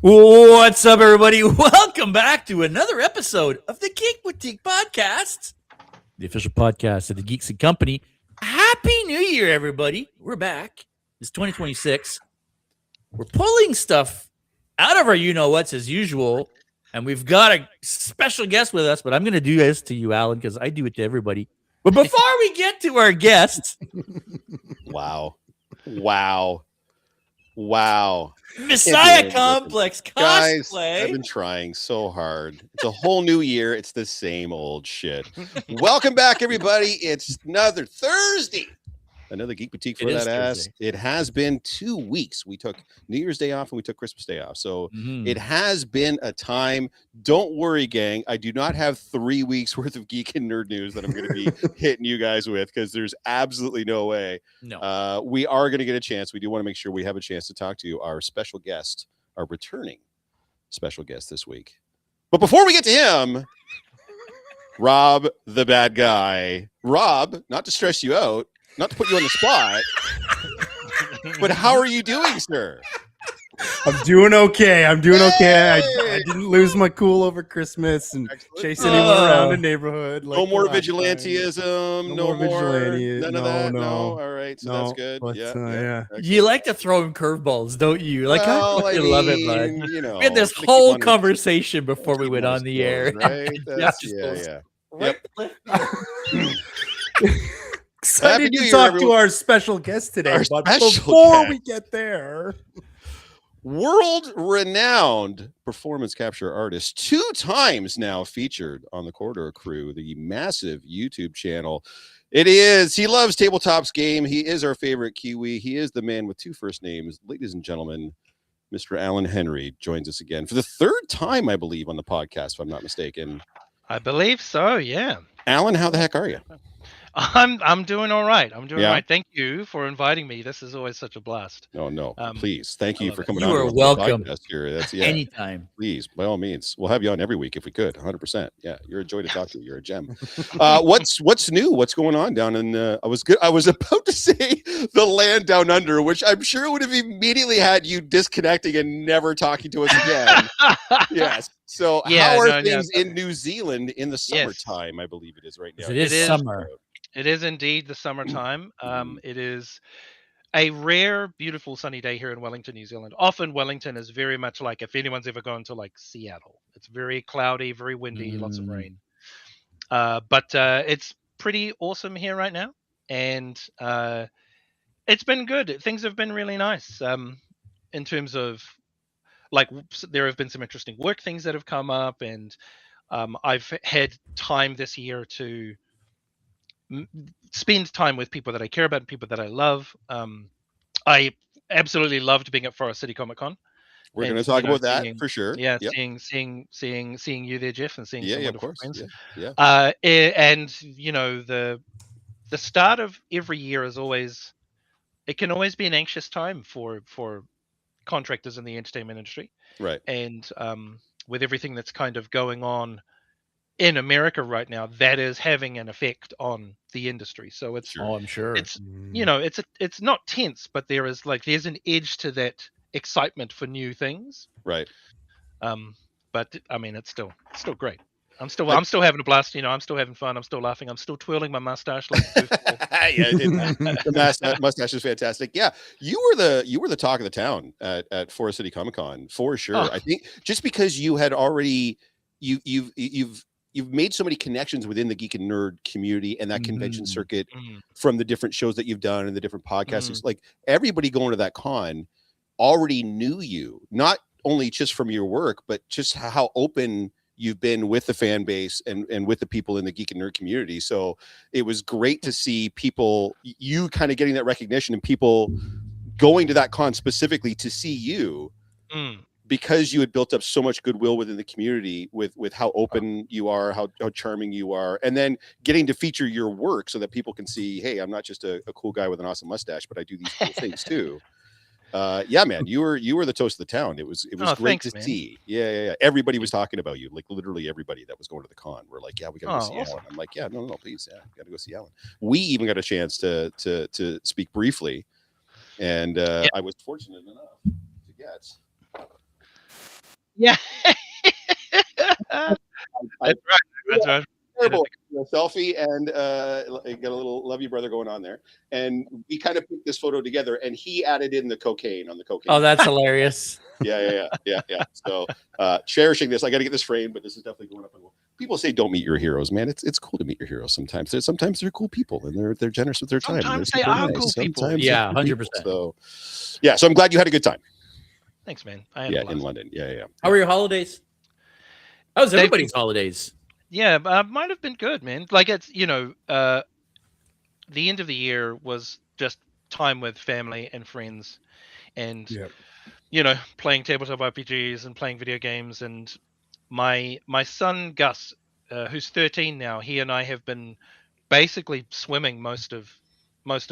What's up, everybody? Welcome back to another episode of the Geek Boutique podcast, the official podcast of the Geeks and Company. Happy New Year, everybody. We're back. It's 2026. We're pulling stuff out of our you-know-whats as usual, and we've got a special guest with us, but I'm going to do this to you, Alan, because I do it to everybody. But before we get to our guests, Wow. Messiah Complex Guys, cosplay. I've been trying so hard. It's a whole new year. It's the same old shit. Welcome back, everybody. It's another Thursday. Another Geek Boutique for that ass. It has been 2 weeks. We took New Year's Day off and we took Christmas Day off. So it has been a time. Don't worry, gang. I do not have 3 weeks worth of geek and nerd news that I'm going to be hitting you guys with because there's absolutely no way. No. We are going to get a chance. We do want to make sure we have a chance to talk to our special guest, our returning special guest this week. But before we get to him, Rob, the bad guy. Rob, not to stress you out, not to put you on the spot, but how are you doing, sir? I'm doing okay. I didn't lose my cool over Christmas and chase anyone around the neighborhood. No more vigilantism. No more vigilante. None of that. No. All right. So that's good. But, yeah. You like to throw him curveballs, don't you? Like, I love it, bud. You know, we had this whole conversation before we went on the air. Right? Yeah. Yep. Excited to talk to our special guest today. But we get there, world-renowned performance capture artist, 2 times now featured on the Corridor Crew, the massive YouTube channel. He loves tabletops game. He is our favorite Kiwi. He is the man with 2 first names. Ladies and gentlemen, Mr. Allan Henry joins us again for the 3rd time, I believe, on the podcast, if I'm not mistaken. I believe so, yeah. Alan, how the heck are you? I'm doing all right. All right. Thank you for inviting me. This is always such a blast. No. Please. Thank you for coming on. You are welcome. Here. That's anytime. Please, by all means. We'll have you on every week if we could. 100%. Yeah, you're a joy to talk to. You're a gem. What's new? What's going on down in I was about to say the land down under, which I'm sure would have immediately had you disconnecting and never talking to us again. Yes. So how are things in New Zealand in the summertime? Yes. I believe it is right now. It is summer. It is indeed the summertime. It is a rare, beautiful sunny day here in Wellington, New Zealand. Often Wellington is very much like, if anyone's ever gone to like Seattle, it's very cloudy, very windy, lots of rain. But it's pretty awesome here right now. And it's been good. Things have been really nice in terms of, like, there have been some interesting work things that have come up. And I've had time this year to spend time with people that I care about and people that I love. I absolutely loved being at Forest City Comic Con. We're going to talk about that for sure. Yeah, yep. seeing you there, Jeff, and seeing some wonderful friends. Yeah. And you know, the start of every year is always, it can always be an anxious time for contractors in the entertainment industry. Right. And with everything that's kind of going on in America right now, that is having an effect on the industry. So it's, I'm sure it's, you know, it's not tense, but there's an edge to that excitement for new things. Right. But I mean, it's still great. I'm still having a blast. You know, I'm still having fun. I'm still laughing. I'm still twirling my mustache. Like the mustache is fantastic. Yeah, you were the talk of the town at Forest City Comic Con for sure. Oh. I think just because you had already you've made so many connections within the geek and nerd community and that convention circuit from the different shows that you've done and the different podcasts. Like everybody going to that con already knew you, not only just from your work, but just how open you've been with the fan base and with the people in the geek and nerd community. So it was great to see you kind of getting that recognition and people going to that con specifically to see you. Because you had built up so much goodwill within the community with how open you are, how charming you are, and then getting to feature your work so that people can see, hey, I'm not just a cool guy with an awesome mustache, but I do these cool things too. Yeah, man, you were the toast of the town. It was great to see. Yeah. Everybody was talking about you, like literally everybody that was going to the con. We're like, yeah, we gotta go see Alan. I'm like, yeah, no, please, yeah, gotta go see Alan. We even got a chance to speak briefly, and I was fortunate enough to get Yeah. I, That's right. That's right. terrible selfie and got a little love you brother going on there, and we kind of put this photo together, and he added in the cocaine on the cocaine. Oh, that's hilarious. Yeah. So cherishing this, I got to get this framed, but this is definitely going up on the wall. People say don't meet your heroes, man. It's cool to meet your heroes sometimes. Sometimes they're cool people and they're generous with their time. Sometimes they are cool people. Sometimes Yeah, they're cool 100%. people. So yeah, so I'm glad you had a good time. Thanks, man. I had a Yeah, blast. in London. Yeah. How were your holidays? How was everybody's holidays? Yeah, might have been good, man. Like it's the end of the year was just time with family and friends, and playing tabletop RPGs and playing video games. And my son Gus, who's 13 now, he and I have been basically swimming most of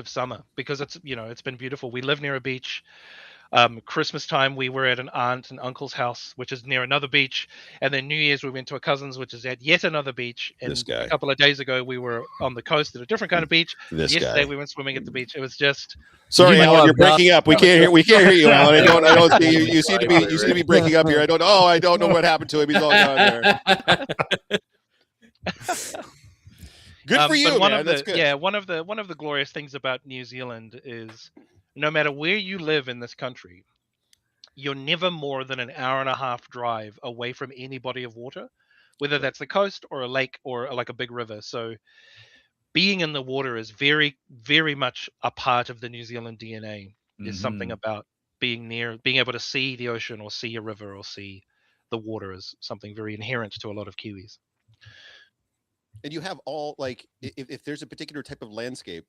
summer because it's been beautiful. We live near a beach. Christmas time we were at an aunt and uncle's house, which is near another beach, and then New Year's we went to a cousin's, which is at yet another beach. And This guy. a couple of days ago we were on the coast at a different kind of beach. Yesterday we went swimming at the beach. It was just sorry, You know Alan, you're about- breaking up. We can't hear you, Alan. I don't see you. You seem to be breaking up here. I don't know what happened to him. He's all gone there. Good for you, man. That's good. Yeah, one of the glorious things about New Zealand is no matter where you live in this country, you're never more than an hour and a half drive away from any body of water, whether that's the coast or a lake or like a big river. So being in the water is very, very much a part of the New Zealand DNA. There's something about being able to see the ocean or see a river or see the water is something very inherent to a lot of Kiwis. And you have all like if there's a particular type of landscape,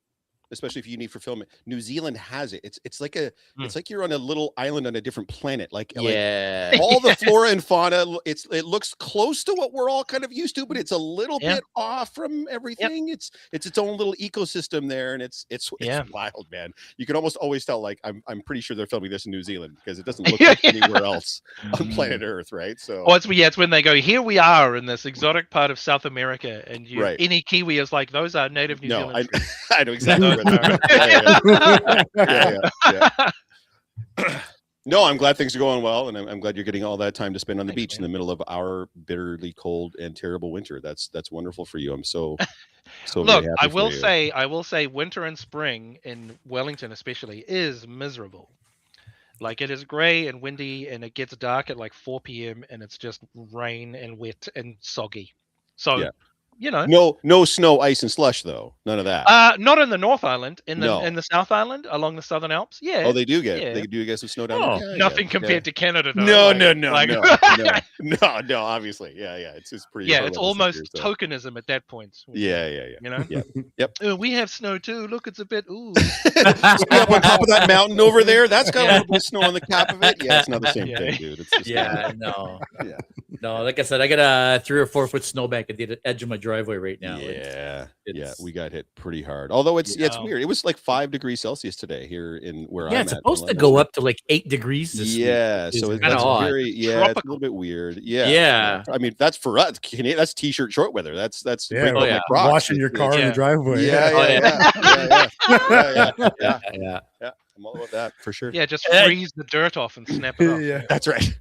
especially if you need for filming, New Zealand has it. It's like it's like you're on a little island on a different planet. Like all the flora and fauna. It looks close to what we're all kind of used to, but it's a little bit off from everything. It's its own little ecosystem there, and it's wild, man. You can almost always tell. Like I'm pretty sure they're filming this in New Zealand because it doesn't look like anywhere else on planet Earth, right? So it's when they go, here we are in this exotic part of South America, and any Kiwi is like, those are native New Zealand. I know exactly. No, I'm glad things are going well, and I'm glad you're getting all that time to spend on the beach in the middle of our bitterly cold and terrible winter. That's wonderful for you. I'm so look. Very happy I will for you. I will say, winter and spring in Wellington, especially, is miserable. Like it is grey and windy, and it gets dark at like 4 p.m. and it's just rain and wet and soggy. So. No snow, ice, and slush though. None of that. Not in the North Island. In the South Island, along the Southern Alps. Yeah. Oh, they do get some snow down there. Nothing compared to Canada. Though. No. Obviously, It's just pretty. Yeah, it's almost tokenism at that point. Yeah. You know. Yep. We have snow too. Look, it's a bit. Ooh. Up on top of that mountain over there, that's got a little bit of snow on the cap of it. Yeah, it's not the same thing, dude. It's just no. No, like I said, I got a 3 or 4 foot snowbank at the edge of my driveway right now. We got hit pretty hard. Although it's weird. It was like 5 degrees Celsius today here in where I'm at. It's supposed to go up to like 8 degrees this week. So it's very it's a little bit weird. Yeah. I mean, that's for us. That's t-shirt short weather. That's washing your car in the driveway. Yeah. I'm all about that for sure. Yeah, just freeze the dirt off and snap it off. Yeah, that's right.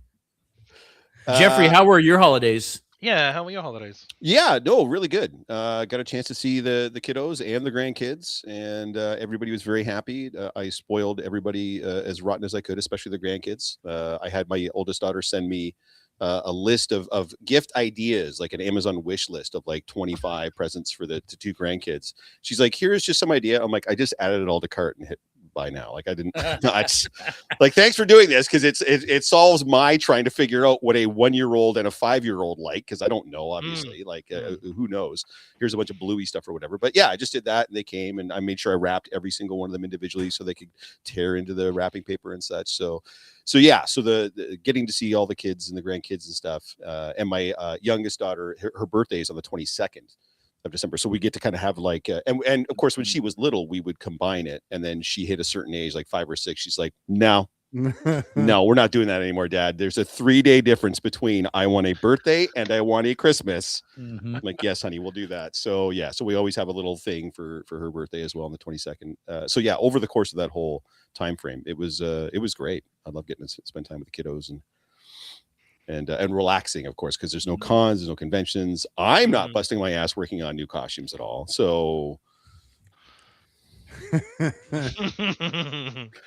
Jeffrey, how were your holidays? Yeah, how were your holidays? Yeah, no, really good. Got a chance to see the kiddos and the grandkids, and everybody was very happy. I spoiled everybody as rotten as I could, especially the grandkids. I had my oldest daughter send me a list of gift ideas, like an Amazon wish list of like 25 presents for the 2 grandkids. She's like, here's just some idea. I'm like, I just added it all to cart and hit by now. Like I didn't like, thanks for doing this, because it solves my trying to figure out what a 1-year-old and a 5-year-old like, because I don't know, obviously. Who knows? Here's a bunch of bluey stuff or whatever. But yeah, I just did that, and they came, and I made sure I wrapped every single one of them individually so they could tear into the wrapping paper and such. So the getting to see all the kids and the grandkids and stuff, and my youngest daughter, her birthday is on the 22nd of December, so we get to kind of have like and of course when she was little we would combine it, and then she hit a certain age, like 5 or 6, she's like, no, we're not doing that anymore, Dad. There's a 3-day difference between I want a birthday and I want a Christmas. I'm like, yes, honey, we'll do that. So we always have a little thing for her birthday as well on the 22nd. Over the course of that whole time frame, it was great. I love getting to spend time with the kiddos. And and relaxing, of course, because there's no cons, there's no conventions. I'm not busting my ass working on new costumes at all. So,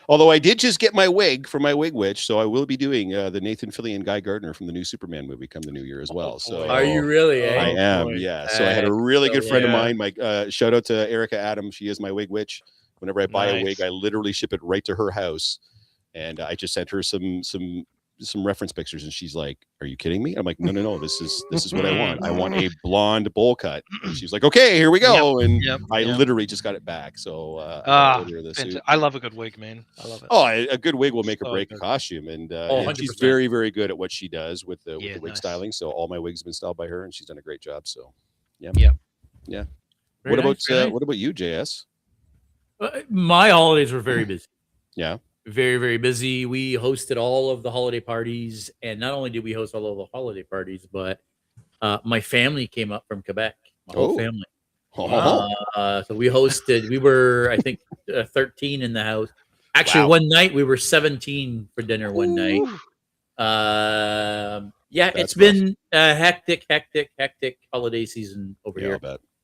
although I did just get my wig from my wig witch, so I will be doing the Nathan Fillion Guy Gardner from the new Superman movie come the new year as well. So, are you really? I am, boy. yeah. So I had a really good friend of mine. My shout out to Erica Adams. She is my wig witch. Whenever I buy a wig, I literally ship it right to her house, and I just sent her some reference pictures, and she's like, "Are you kidding me?" I'm like, "No, this is what I want. I want a blonde bowl cut." And she's like, "Okay, here we go." And I literally just got it back. So I love a good wig, man. I love it. Oh, a good wig will make or break a costume, and she's very, very good at what she does with the wig styling. So all my wigs have been styled by her, and she's done a great job. So yeah. What about you, JS? My holidays were very busy. Yeah. Very, very busy. We hosted all of the holiday parties. And not only did we host all of the holiday parties, but my family came up from Quebec. My whole family. So we hosted, we were, I think, 13 in the house. Actually, one night we were 17 for dinner one night. It's been a hectic holiday season over here.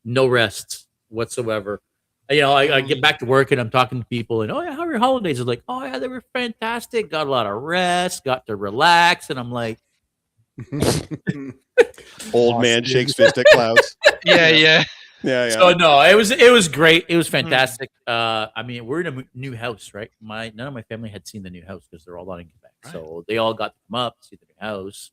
No rest whatsoever. I get back to work and I'm talking to people and, how are your holidays? They're like, they were fantastic. Got a lot of rest, got to relax. And I'm like, old man shakes fist at clouds. Yeah. So no, it was great. It was fantastic. We're in a new house, right? None of my family had seen the new house because they're all out in Quebec. Right. So they all got to come up, see the new house,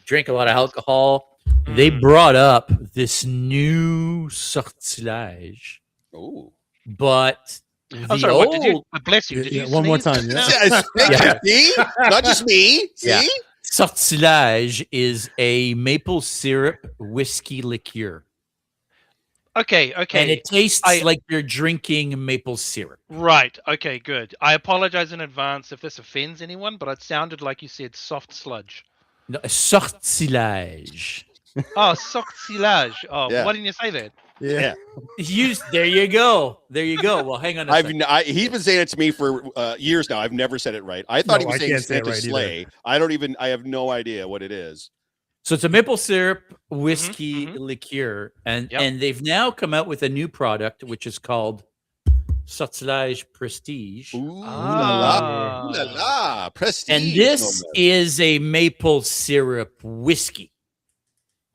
drink a lot of alcohol. They brought up this new sortilège. Oh, but I'm sorry. What did you? Bless you. Did you one more time? See? Not just me. See, sortilège is a maple syrup whiskey liqueur. Okay. And it tastes like you're drinking maple syrup. Right. Okay. Good. I apologize in advance if this offends anyone, but it sounded like you said soft sludge. No, sortilège. Oh, sortilège. Oh, why didn't you say that? Yeah. There you go. Well, hang on a second. He's been saying it to me for years now. I've never said it right. I thought he was saying stand to slay. Either. I have no idea what it is. So it's a maple syrup whiskey liqueur, and they've now come out with a new product which is called Sortilège Prestige. Ooh la la, Prestige. And this is a maple syrup whiskey.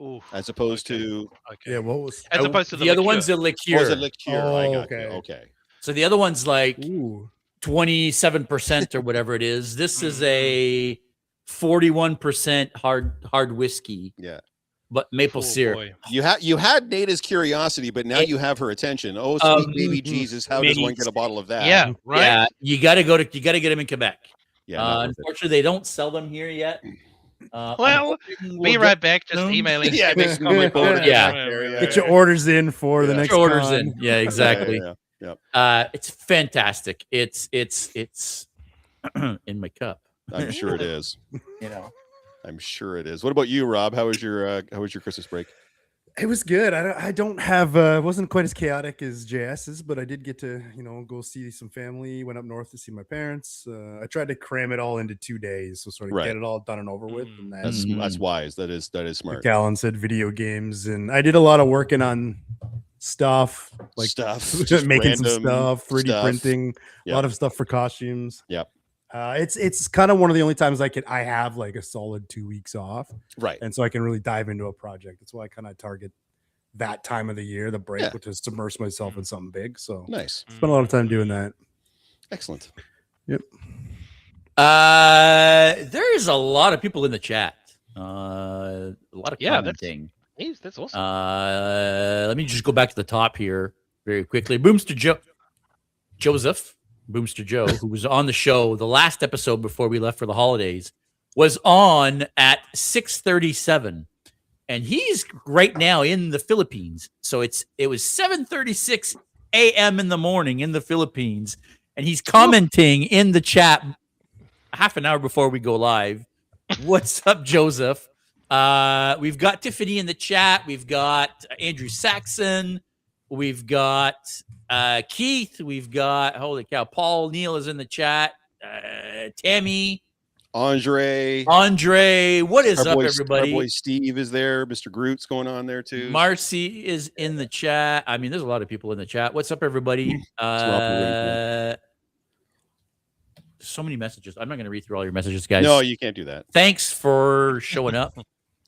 Ooh, as opposed to what was as opposed to the other one's a liqueur. Was a liqueur. I got you. Okay. So the other one's like 27% or whatever it is. This is a 41% hard whiskey. Yeah. But maple syrup. Boy. You had Nada's curiosity, but now you have her attention. Oh, sweet baby Jesus! How does one get a bottle of that? Yeah, right. Yeah, you got to get them in Quebec. Yeah. Unfortunately, they don't sell them here yet. We'll be right back. Just emailing. Get your orders in for the next. Get your orders in. Yeah, exactly. Yeah. It's fantastic. It's in my cup. I'm sure it is. I'm sure it is. What about you, Rob? How was your Christmas break? It was good. I don't have it wasn't quite as chaotic as JS's, but I did get to go see some family. Went up north to see my parents. I tried to cram it all into 2 days, so sort of get it all done and over with. And then, that's wise. That is smart. Like Allan said, video games, and I did a lot of working on stuff, making some stuff, 3D printing, a lot of stuff for costumes. Yep. It's kind of one of the only times I have like a solid 2 weeks off, right? And so I can really dive into a project. That's why I kind of target that time of the year, the break, which is to immerse myself in something big. So nice. Spent a lot of time doing that. Excellent. Yep. There is a lot of people in the chat. A lot of commenting. That's awesome. Let me just go back to the top here very quickly. Boomster Joseph. Boomster Joe, who was on the show the last episode before we left for the holidays, was on at 6:37, and he's right now in the Philippines. So it was 7:36 a.m. in the morning in the Philippines, and he's commenting in the chat half an hour before we go live. What's up, Joseph? We've got Tiffany in the chat. We've got Andrew Saxon. We've got Keith. We've got, holy cow, Paul Neal is in the chat. Tammy. Andre, what is our up, boy, everybody? Our boy Steve is there. Mr. Groot's going on there too. Marcy is in the chat. I mean, there's a lot of people in the chat. What's up, everybody? So many messages. I'm not going to read through all your messages, guys. No, you can't do that. Thanks for showing up.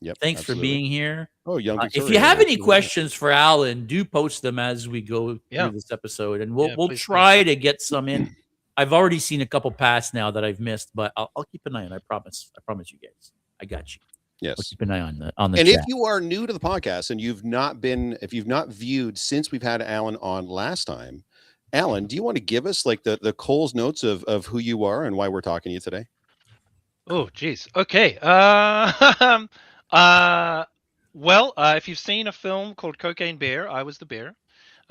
Yep. Thanks for being here. Oh, young. If you have any questions for Allan, do post them as we go through this episode, and we'll try to get some in. I've already seen a couple pass now that I've missed, but I'll keep an eye on. I promise you guys. I got you. Yes. I'll keep an eye on the and chat. if you are new to the podcast and you've not viewed since we've had Allan on last time, Allan, do you want to give us like the Cole's notes of who you are and why we're talking to you today? Oh, geez. Okay. If you've seen a film called Cocaine Bear, I was the bear.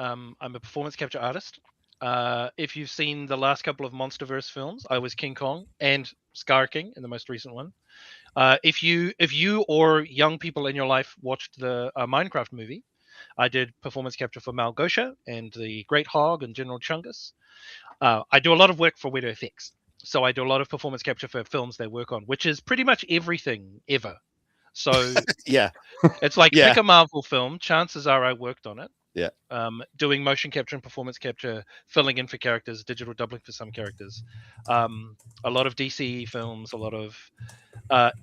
I'm a performance capture artist. If you've seen the last couple of MonsterVerse films, I was King Kong and Scar King in the most recent one. If you or young people in your life watched the Minecraft movie, I did performance capture for Malgosha and the Great Hog and General Chungus. I do a lot of work for Widow FX. So I do a lot of performance capture for films they work on, which is pretty much everything ever. So yeah, it's like pick a Marvel film. Chances are I worked on it. Yeah. Doing motion capture and performance capture, filling in for characters, digital doubling for some characters. A lot of DC films, a lot of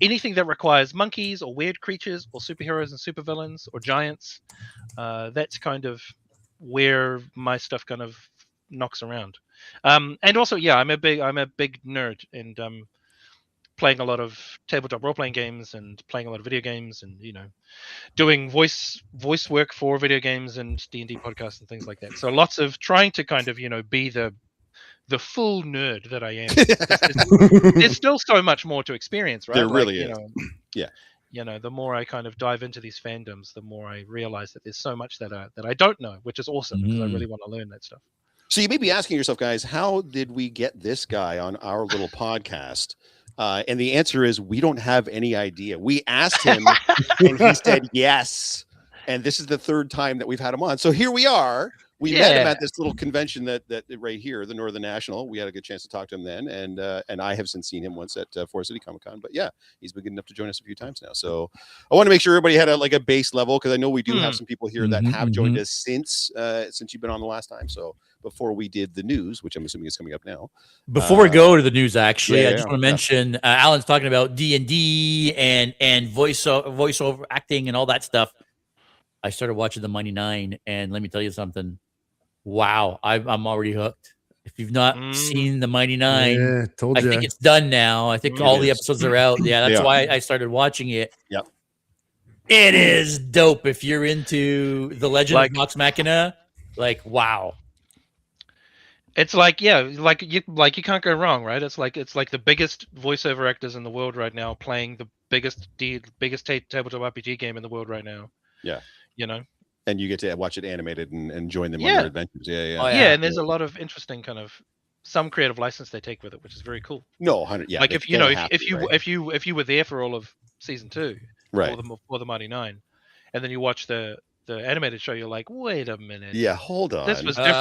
anything that requires monkeys or weird creatures or superheroes and supervillains or giants. That's kind of where my stuff kind of knocks around. And also, I'm a big nerd, and playing a lot of tabletop role-playing games and playing a lot of video games, and doing voice work for video games and D&D podcasts and things like that. So lots of trying to kind of be the full nerd that I am. There's still so much more to experience, right? There really is. The more I kind of dive into these fandoms, the more I realize that there's so much that I don't know, which is awesome because I really want to learn that stuff. So you may be asking yourself, guys, how did we get this guy on our little podcast? And the answer is we don't have any idea. We asked him and he said yes. And this is the third time that we've had him on. So here we are. We met him at this little convention that right here, the Northern National. We had a good chance to talk to him then. And I have since seen him once at Forest City Comic Con. But yeah, he's been good enough to join us a few times now. So I want to make sure everybody had a base level, because I know we do have some people here that have joined us since you've been on the last time. So before we did the news, which I'm assuming is coming up now. Before we go to the news, actually, I just want to mention Allan's talking about D&D and voiceover acting and all that stuff. I started watching the Mighty Nine, and let me tell you something. Wow, I'm already hooked. If you've not seen the Mighty Nine, I think it's done now. I think all the episodes are out. Yeah, that's why I started watching it. Yep. It is dope. If you're into the Legend of Vox Machina, wow. It's you can't go wrong, right? It's like the biggest voiceover actors in the world right now playing the biggest tabletop RPG game in the world right now. Yeah. And you get to watch it animated and join them on their adventures. And there's a lot of interesting kind of some creative license they take with it, which is very cool. No, 100. Yeah. Like if you were there for all of season 2, right, for the Mighty Nine, and then you watch the animated show, you're like, wait a minute. Yeah, hold on. This was different.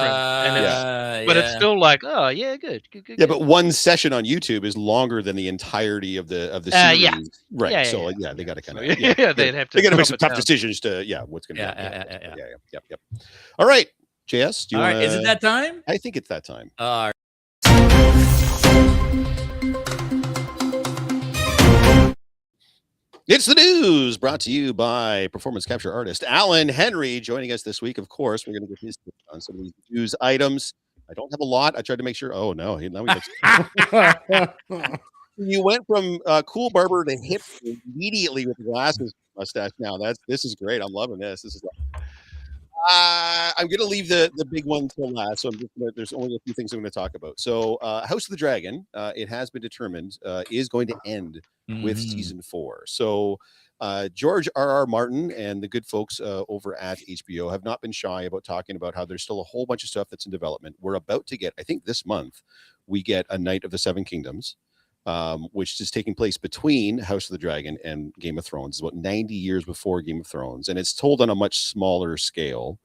But it's still like, oh yeah, good. Yeah, but one session on YouTube is longer than the entirety of the series. Right. So they got to kind of they'd have to. They got to make some tough decisions to what's going to happen. Yep. All right, JS. Do you wanna... Is it that time? I think it's that time. It's the news, brought to you by performance capture artist Allan Henry, joining us this week. Of course, we're going to get his take on some of these news items. I don't have a lot. I tried to make sure. Oh no, now he looks. You went from cool barber to hip immediately with the glasses mustache. Now this is great. I'm loving this. This is. I'm going to leave the big one till last. So there's only a few things I'm going to talk about. So House of the Dragon, it has been determined, is going to end with season 4. So George R.R. Martin and the good folks over at HBO have not been shy about talking about how there's still a whole bunch of stuff that's in development. We're about to get, I think this month, we get A Knight of the Seven Kingdoms, which is taking place between House of the Dragon and Game of Thrones. It's about 90 years before Game of Thrones. And it's told on a much smaller scale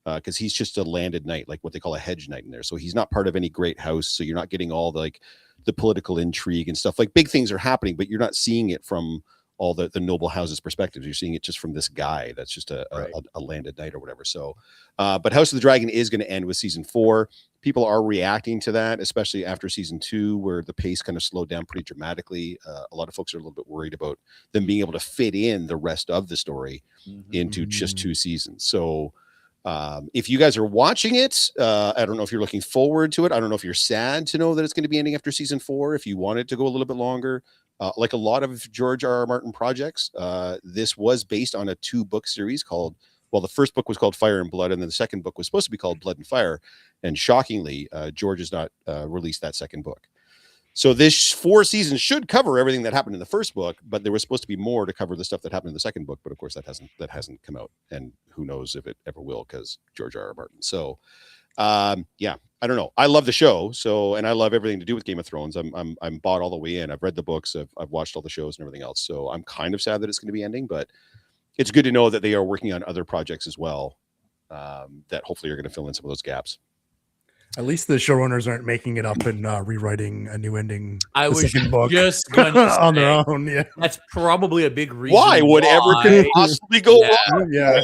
because he's just a landed knight, like what they call a hedge knight in there. So he's not part of any great house. So you're not getting all the the political intrigue and stuff. Like big things are happening, but you're not seeing it from all the noble houses' perspectives. You're seeing it just from this guy that's just a landed knight or whatever. So, but House of the Dragon is going to end with season 4. People are reacting to that, especially after season 2, where the pace kind of slowed down pretty dramatically. A lot of folks are a little bit worried about them being able to fit in the rest of the story into just 2 seasons. So, if you guys are watching it, I don't know if you're looking forward to it. I don't know if you're sad to know that it's going to be ending after season 4. If you want it to go a little bit longer, like a lot of George R.R. Martin projects, this was based on a 2-book series called, well, the first book was called Fire and Blood, and then the second book was supposed to be called Blood and Fire. And shockingly, George has not released that second book. So this 4 seasons should cover everything that happened in the first book, but there was supposed to be more to cover the stuff that happened in the second book. But of course, that hasn't come out, and who knows if it ever will, because George R.R. Martin. So, yeah, I don't know. I love the show, and I love everything to do with Game of Thrones. I'm bought all the way in. I've read the books. I've watched all the shows and everything else. So I'm kind of sad that it's going to be ending, but it's good to know that they are working on other projects as well, that hopefully are going to fill in some of those gaps. At least the showrunners aren't making it up and rewriting a new ending. I was book just going to say, on their own. Yeah, that's probably a big reason. Why would ever could possibly go wrong? Yeah.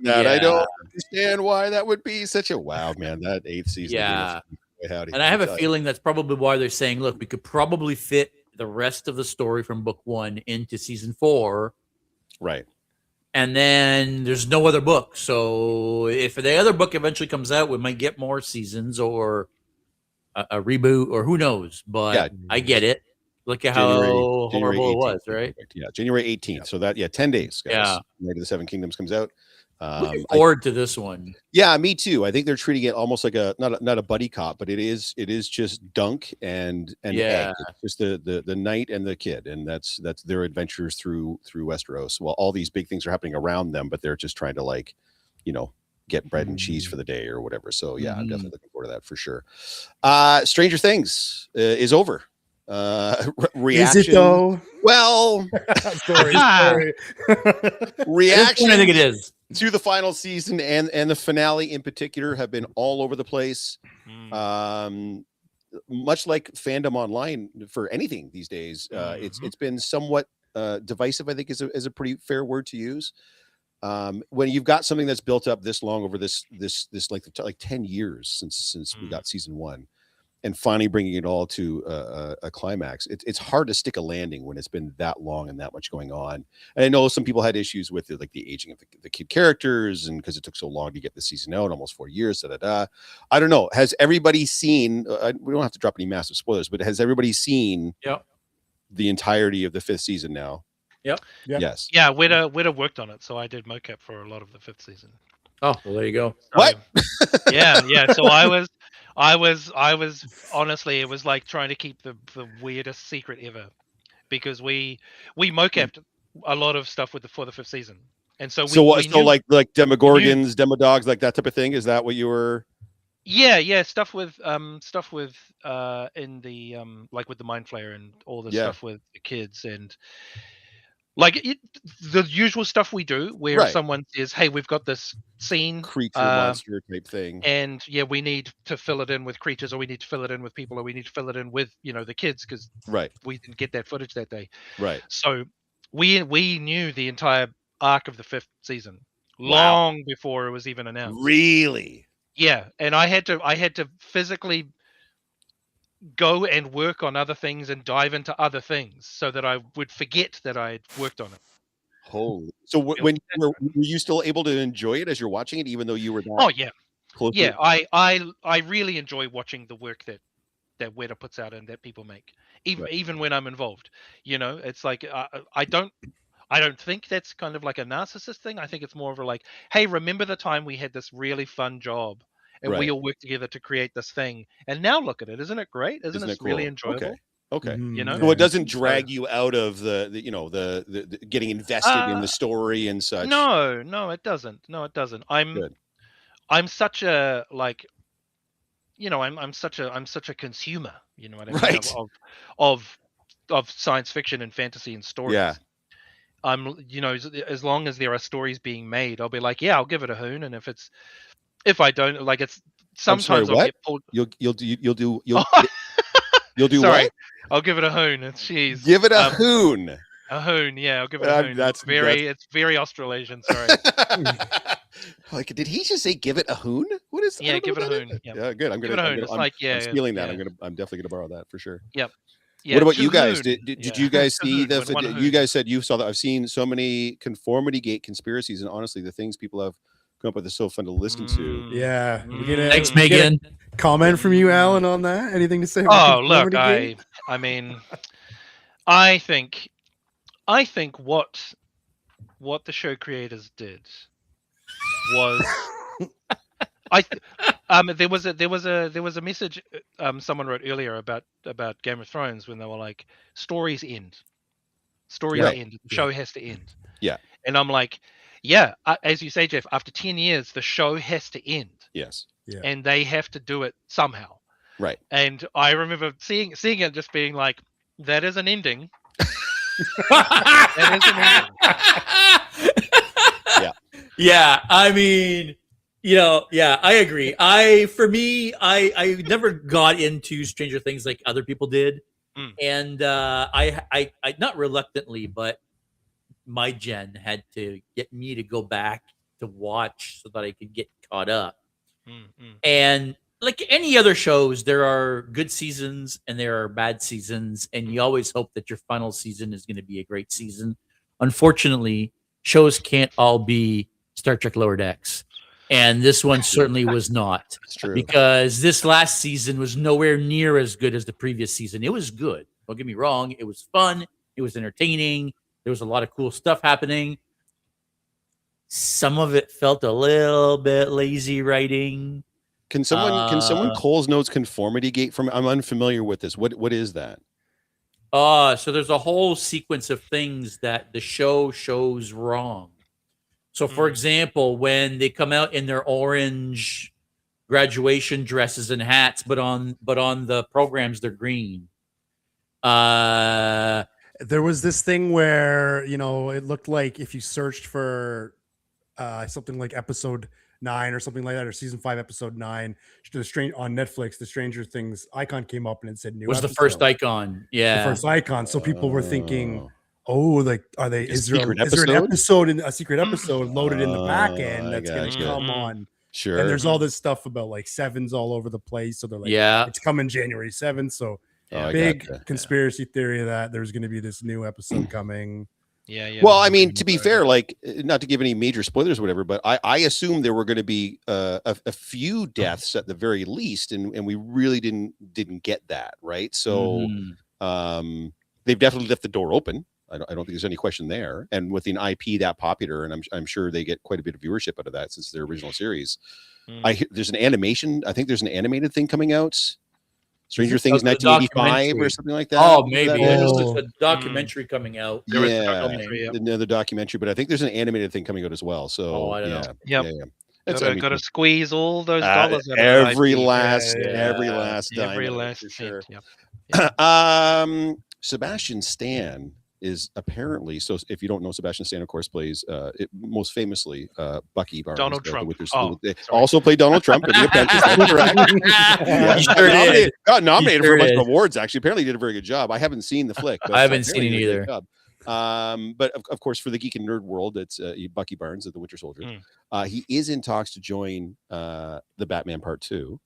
I don't understand why that would be such a wow, man. That 8th season. Yeah. And I have a feeling that's probably why they're saying, look, we could probably fit the rest of the story from book 1 into season 4. Right. And then there's no other book. So if the other book eventually comes out, we might get more seasons or a reboot or who knows. But I get it. Look at how horrible it was, right? Yeah, January 18th. So 10 days, guys. Yeah. Night of the Seven Kingdoms comes out. Looking forward to this one. Yeah, me too. I think they're treating it almost like not a buddy cop, but it is just Dunk and Egg. It's just the knight and the kid, and that's their adventures through Westeros. Well, all these big things are happening around them, but they're just trying to get bread and cheese for the day or whatever. So yeah, I'm definitely looking forward to that for sure. Stranger Things is over. Reaction. Is it though? Well, story. Reaction. I think it is. To the final season and the finale in particular have been all over the place. Much like fandom online for anything these days, it's been somewhat divisive, I think is a pretty fair word to use. When you've got something that's built up this long over this like 10 years since we got season 1. And finally bringing it all to a climax. It's hard to stick a landing when it's been that long and that much going on. And I know some people had issues with it, like the aging of the kid characters, and because it took so long to get the season out, almost 4 years. I don't know. Has everybody seen? We don't have to drop any massive spoilers, but has everybody seen the entirety of the 5th season now? Yep. Yes. Yeah, Witta worked on it, so I did mocap for a lot of the 5th season. Oh, well, there you go. What? Yeah. So I was honestly, it was like trying to keep the weirdest secret ever, because we mocapped a lot of stuff for the 5th season, and so we knew, like Demogorgons, Demodogs, like that type of thing. Is that what you were? Yeah, stuff with in the like with the Mind Flayer and all the stuff with the kids and. The usual stuff we do where someone says, hey, we've got this scene creature monster type thing, and we need to fill it in with creatures, or we need to fill it in with people, or we need to fill it in with the kids, because we didn't get that footage that day. So we knew the entire arc of the 5th season long before it was even announced. Really? Yeah. And I had to physically go and work on other things and dive into other things so that I would forget that I had worked on it. Holy! So when were you still able to enjoy it as you're watching it, even though you were not? Oh yeah, close yeah. I really enjoy watching the work that Witta puts out and that people make, even when I'm involved. It's like I don't think that's kind of like a narcissist thing. I think it's more of a like, hey, remember the time we had this really fun job and we all worked together to create this thing, and now look at it. Isn't it great? Isn't it really enjoyable? Okay. So it doesn't drag you out of the getting invested in the story and such. No, it doesn't. I'm such a I'm such a consumer. You know what I mean? Right. Of science fiction and fantasy and stories. Yeah. I'm as long as there are stories being made, I'll be like, yeah, I'll give it a hoon, and if I don't like, it's sometimes I'll get pulled. You'll do Sorry. what? I'll give it a hoon. Jeez. Give it a hoon. A hoon, yeah, I'll give it a hoon. That's It's very Australasian. Sorry. Like, did he just say give it a hoon? What is? Yeah, give it a hoon. Yeah, good. I'm give it a hoon. I'm stealing that. I'm definitely gonna borrow that for sure. Yep. Yeah, what about you guys? hoon. Did you guys see the? You hoon. guys said you saw that. I've seen so many conformity gate conspiracies, and honestly, the things people have come up with is so fun to listen to. Yeah. Thanks, Megan. Comment from you, Alan, on that? Anything to say? Oh, look, I mean, I think what the show creators did was there was a message someone wrote earlier about Game of Thrones when they were like, stories end, the show has to end. Yeah. And I'm like, yeah, as you say, Jeff, after 10 years the show has to end. Yes. Yeah. And they have to do it somehow. Right. And I remember seeing it just being like, that is an ending. That is an ending. Yeah, I mean, I agree. I never got into Stranger Things like other people did. And I not reluctantly, but my gen had to get me to go back to watch so that I could get caught up. And like any other shows, there are good seasons and there are bad seasons, and you always hope that your final season is going to be a great season. Unfortunately, shows can't all be Star Trek Lower Decks, and this one certainly was not. That's true. Because this last season was nowhere near as good as the previous season. It was good. Don't get me wrong. It was fun. It was entertaining. There was a lot of cool stuff happening. Some of it felt a little bit lazy writing. Can someone Cole's Notes conformity gate from? I'm unfamiliar with this. What is that? So there's a whole sequence of things that the show shows wrong. So, for example, when they come out in their orange graduation dresses and hats, but on the programs they're green. There was this thing where it looked like if you searched for something like episode 9 or something like that, or season 5 episode 9 on Netflix, the Stranger Things icon came up and it said new was episode. The first icon. Yeah, the first icon. So people were thinking, like, are they? Is there an episode in a secret episode loaded in the back end that's going to come on? Sure. And there's all this stuff about like 7s all over the place. So they're like, it's coming January 7th. So big conspiracy theory that there's going to be this new episode coming. Yeah. Well, I mean, to be fair, like, not to give any major spoilers or whatever, but I assumed there were going to be a few deaths at the very least, and we really didn't get that, right? So they've definitely left the door open. I don't think there's any question there. And with an IP that popular, and I'm sure they get quite a bit of viewership out of that since their original series. There's an animation. I think there's an animated thing coming out. Stranger Things 1985 or something like that. Oh, maybe. There's a documentary coming out. Another documentary, but I think there's an animated thing coming out as well. So I don't know. Yeah. Got to squeeze all those dollars out of every last dime. Every last for sure. Yep. Sebastian Stan is apparently, so if you don't know, Sebastian Stan, of course, plays most famously Bucky Barnes. Donald Trump. Also played Donald Trump in The Apprentice. That's correct. Got nominated for a bunch of awards, actually. Apparently did a very good job. I haven't seen the flick. But I haven't seen it either. But of course, for the Geek and Nerd world, it's Bucky Barnes of the Winter Soldier. He is in talks to join the Batman Part 2.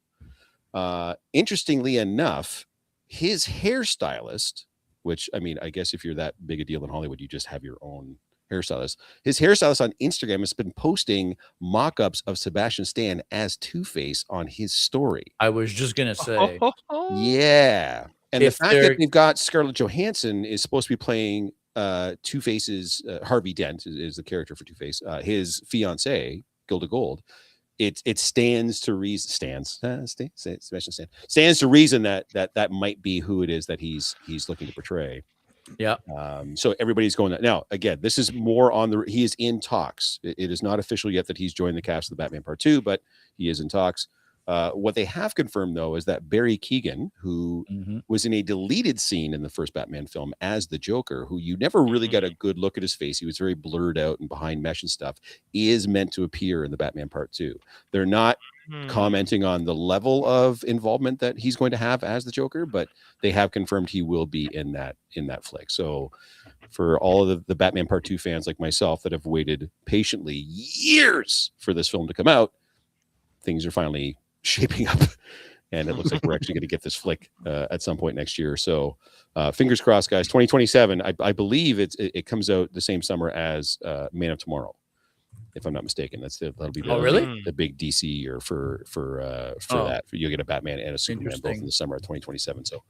Interestingly enough, his hairstylist, which, I mean, I guess if you're that big a deal in Hollywood, you just have your own hairstylist. His hairstylist on Instagram has been posting mock-ups of Sebastian Stan as Two-Face on his story. I was just going to say. Yeah. And the fact that they've got Scarlett Johansson is supposed to be playing Two-Face's Harvey Dent is the character for Two-Face, his fiancée, Gilda Gold. It stands to reason. Sebastian Stan stands to reason that might be who it is that he's looking to portray. Yeah. So everybody's going now. Again, this is more on he is in talks. It is not official yet that he's joined the cast of the Batman Part 2, but he is in talks. What they have confirmed, though, is that Barry Keoghan, who was in a deleted scene in the first Batman film as the Joker, who you never really got a good look at his face, he was very blurred out and behind mesh and stuff, is meant to appear in the Batman Part 2. They're not commenting on the level of involvement that he's going to have as the Joker, but they have confirmed he will be in that flick. So for all of the Batman Part 2 fans like myself that have waited patiently years for this film to come out, things are finally shaping up. And it looks like we're actually going to get this flick at some point next year. So fingers crossed, guys. 2027, I believe it comes out the same summer as Man of Tomorrow, if I'm not mistaken. That'll be the big DC year for that. You'll get a Batman and a Superman both in the summer of 2027. So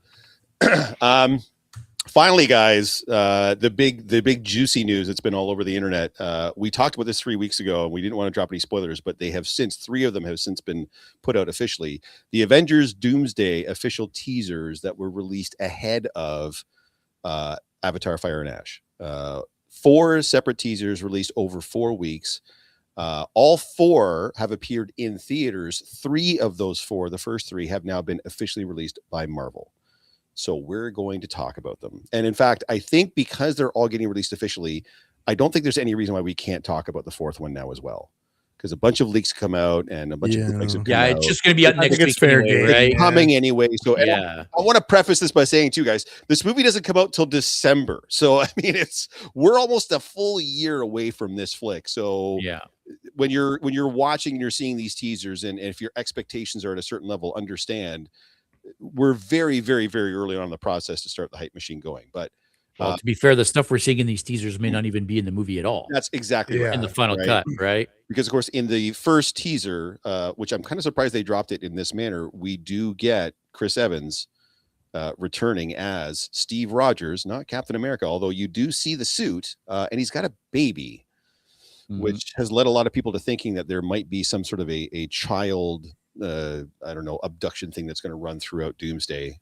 finally, guys, the big juicy news that's been all over the internet. We talked about this 3 weeks ago, and we didn't want to drop any spoilers, but three of them have since been put out officially. The Avengers Doomsday official teasers that were released ahead of Avatar: Fire and Ash. 4 separate teasers released over 4 weeks. All 4 have appeared in theaters. 3 of those 4, the first 3, have now been officially released by Marvel. So we're going to talk about them. And in fact, I think because they're all getting released officially, I don't think there's any reason why we can't talk about the 4th one now as well. Because a bunch of leaks come out and a bunch of leaks have come out. It's just going to be out next week anyway, right? Coming anyway. So I want to preface this by saying too, guys, this movie doesn't come out till December. So I mean, we're almost a full year away from this flick. So when you're watching and you're seeing these teasers, and if your expectations are at a certain level, understand we're very, very, very early on in the process to start the hype machine going. But to be fair, the stuff we're seeing in these teasers may not even be in the movie at all. That's exactly right. In the final cut, right? Because of course, in the first teaser, which I'm kind of surprised they dropped it in this manner, we do get Chris Evans returning as Steve Rogers, not Captain America, although you do see the suit, and he's got a baby, which has led a lot of people to thinking that there might be some sort of a child I don't know, abduction thing that's going to run throughout Doomsday.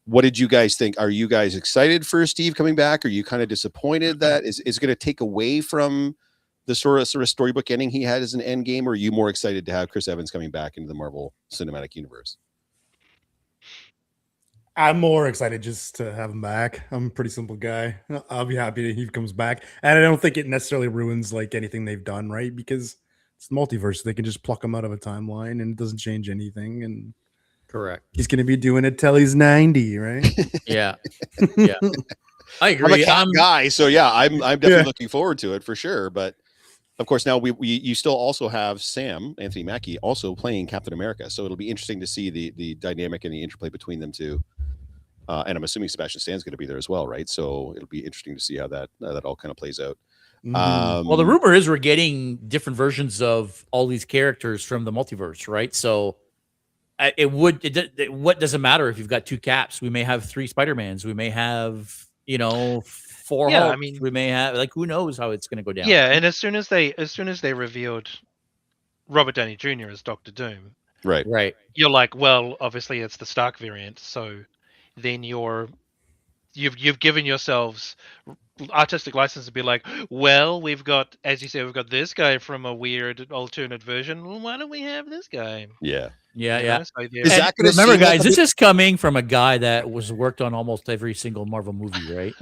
What did you guys think? Are you guys excited for Steve coming back? Are you kind of disappointed that is going to take away from the sort of storybook ending he had as an end game? Or are you more excited to have Chris Evans coming back into the Marvel Cinematic Universe? I'm more excited just to have him back. I'm a pretty simple guy. I'll be happy that he comes back. And I don't think it necessarily ruins like anything they've done, right? Because it's multiverse. They can just pluck him out of a timeline and it doesn't change anything. And correct. He's going to be doing it till he's 90, right? Yeah. I agree. I'm a guy, so I'm definitely looking forward to it for sure. But of course, now you still also have Anthony Mackie also playing Captain America. So it'll be interesting to see the dynamic and the interplay between them two. And I'm assuming Sebastian Stan's going to be there as well, right? So it'll be interesting to see how that all kind of plays out. Well, the rumor is we're getting different versions of all these characters from the multiverse, right? So what doesn't matter if you've got 2 Caps? We may have 3 Spider-Mans. We may have 4 Hulks. I mean, we may have who knows how it's going to go down. Yeah, and as soon as they revealed Robert Downey Jr. as Doctor Doom, right, you're like, well, obviously it's the Stark variant, so then you've given yourselves artistic license to be like, well, we've got, as you said, we've got this guy from a weird alternate version. Well, why don't we have this guy? Yeah. So remember, guys, this is coming from a guy that was worked on almost every single Marvel movie, right?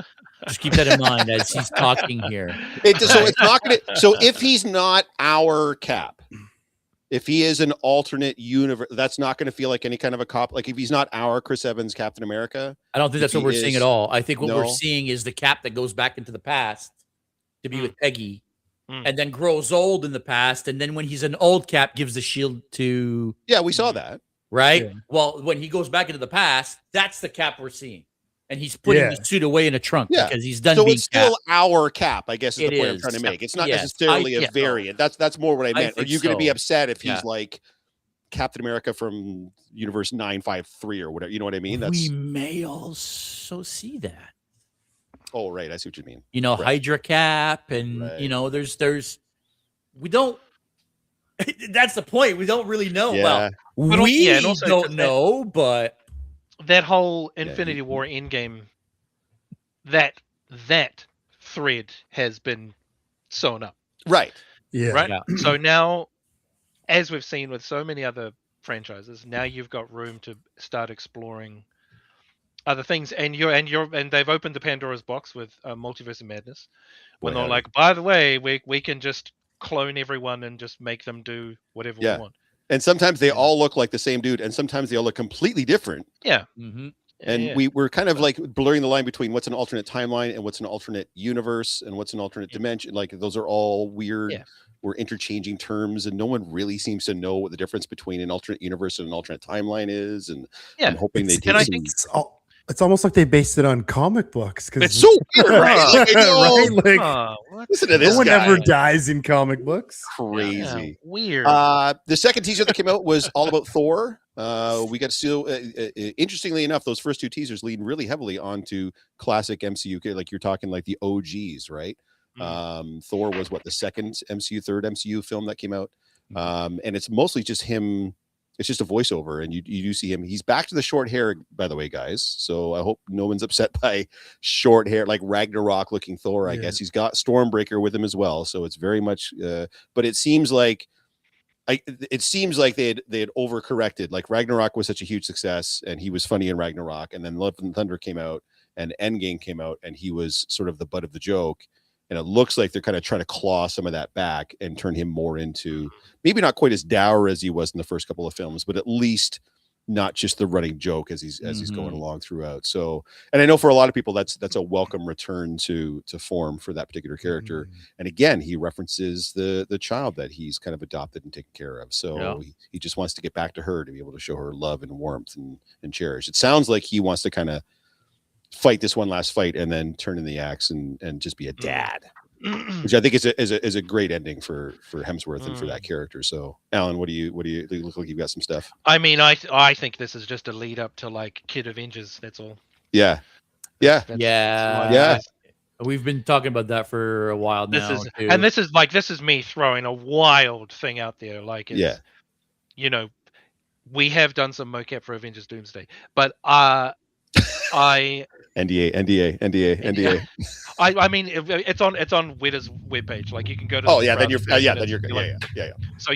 Just keep that in mind as he's talking here. So it's not going to. So if he's not our Cap, if he is an alternate universe, that's not going to feel like any kind of a cop. Like if he's not our Chris Evans Captain America, I don't think that's what we're seeing at all. I think what we're seeing is the Cap that goes back into the past to be with Peggy, and then grows old in the past, and then when he's an old Cap, gives the shield to. Yeah, we saw that, right? Yeah. Well, when he goes back into the past, that's the Cap we're seeing. And he's putting the suit away in a trunk because he's done. So being it's still Cap. Our Cap, I guess, is the point I'm trying to make. It's not necessarily a variant. That's more what I meant. Are you going to be upset if he's like Captain America from Universe 953 or whatever? You know what I mean? We may also see that. Oh, right. I see what you mean. Hydra Cap, and there's we don't. That's the point. We don't really know. Yeah. Well, we don't know, but. That whole Infinity War Endgame, that thread has been sewn up. Right. Yeah. Right. Yeah. So now, as we've seen with so many other franchises, now you've got room to start exploring other things, and they've opened the Pandora's box with Multiverse of Madness, when they're like, by the way, we can just clone everyone and just make them do whatever we want. And sometimes they all look like the same dude, and sometimes they all look completely different. Yeah. And we're kind of like blurring the line between what's an alternate timeline and what's an alternate universe and what's an alternate dimension. Like those are all weird. Yeah. We're interchanging terms, and no one really seems to know what the difference between an alternate universe and an alternate timeline is. And I'm hoping they take it's almost like they based it on comic books because it's so weird, right? Like, right? Like, listen to this no one guy. ever dies in comic books. Crazy. Yeah, weird. The second teaser that came out was all about Thor. We got to see, interestingly enough, those first two teasers lead really heavily onto classic MCU, like you're talking like the OGs, right? Thor was the second MCU, third MCU film that came out. And it's mostly just him. It's just a voiceover, and you do see him. He's back to the short hair, by the way, guys. So I hope no one's upset by short hair, like Ragnarok looking Thor. I guess he's got Stormbreaker with him as well. So it's very much, but it seems like they had overcorrected. Like Ragnarok was such a huge success, and he was funny in Ragnarok, and then Love and Thunder came out, and Endgame came out, and he was sort of the butt of the joke. And it looks like they're kind of trying to claw some of that back and turn him more into maybe not quite as dour as he was in the first couple of films, but at least not just the running joke as he's going along throughout. So, and I know for a lot of people that's a welcome return to form for that particular character. And again, he references the child that he's kind of adopted and taken care of. So he just wants to get back to her to be able to show her love and warmth and cherish. It sounds like he wants to kind of fight this one last fight and then turn in the axe and just be a dad, which I think is a great ending for Hemsworth and for that character. So Alan, what do you look like you've got some stuff? I mean, I think this is just a lead up to like Kid Avengers. That's all. Yeah. We've been talking about that for a while now. This is me throwing a wild thing out there. Like, you know, we have done some mocap for Avengers Doomsday, but NDA. I mean, it's on Weta's webpage. Like you can go to. Oh yeah, then you're good. Yeah. So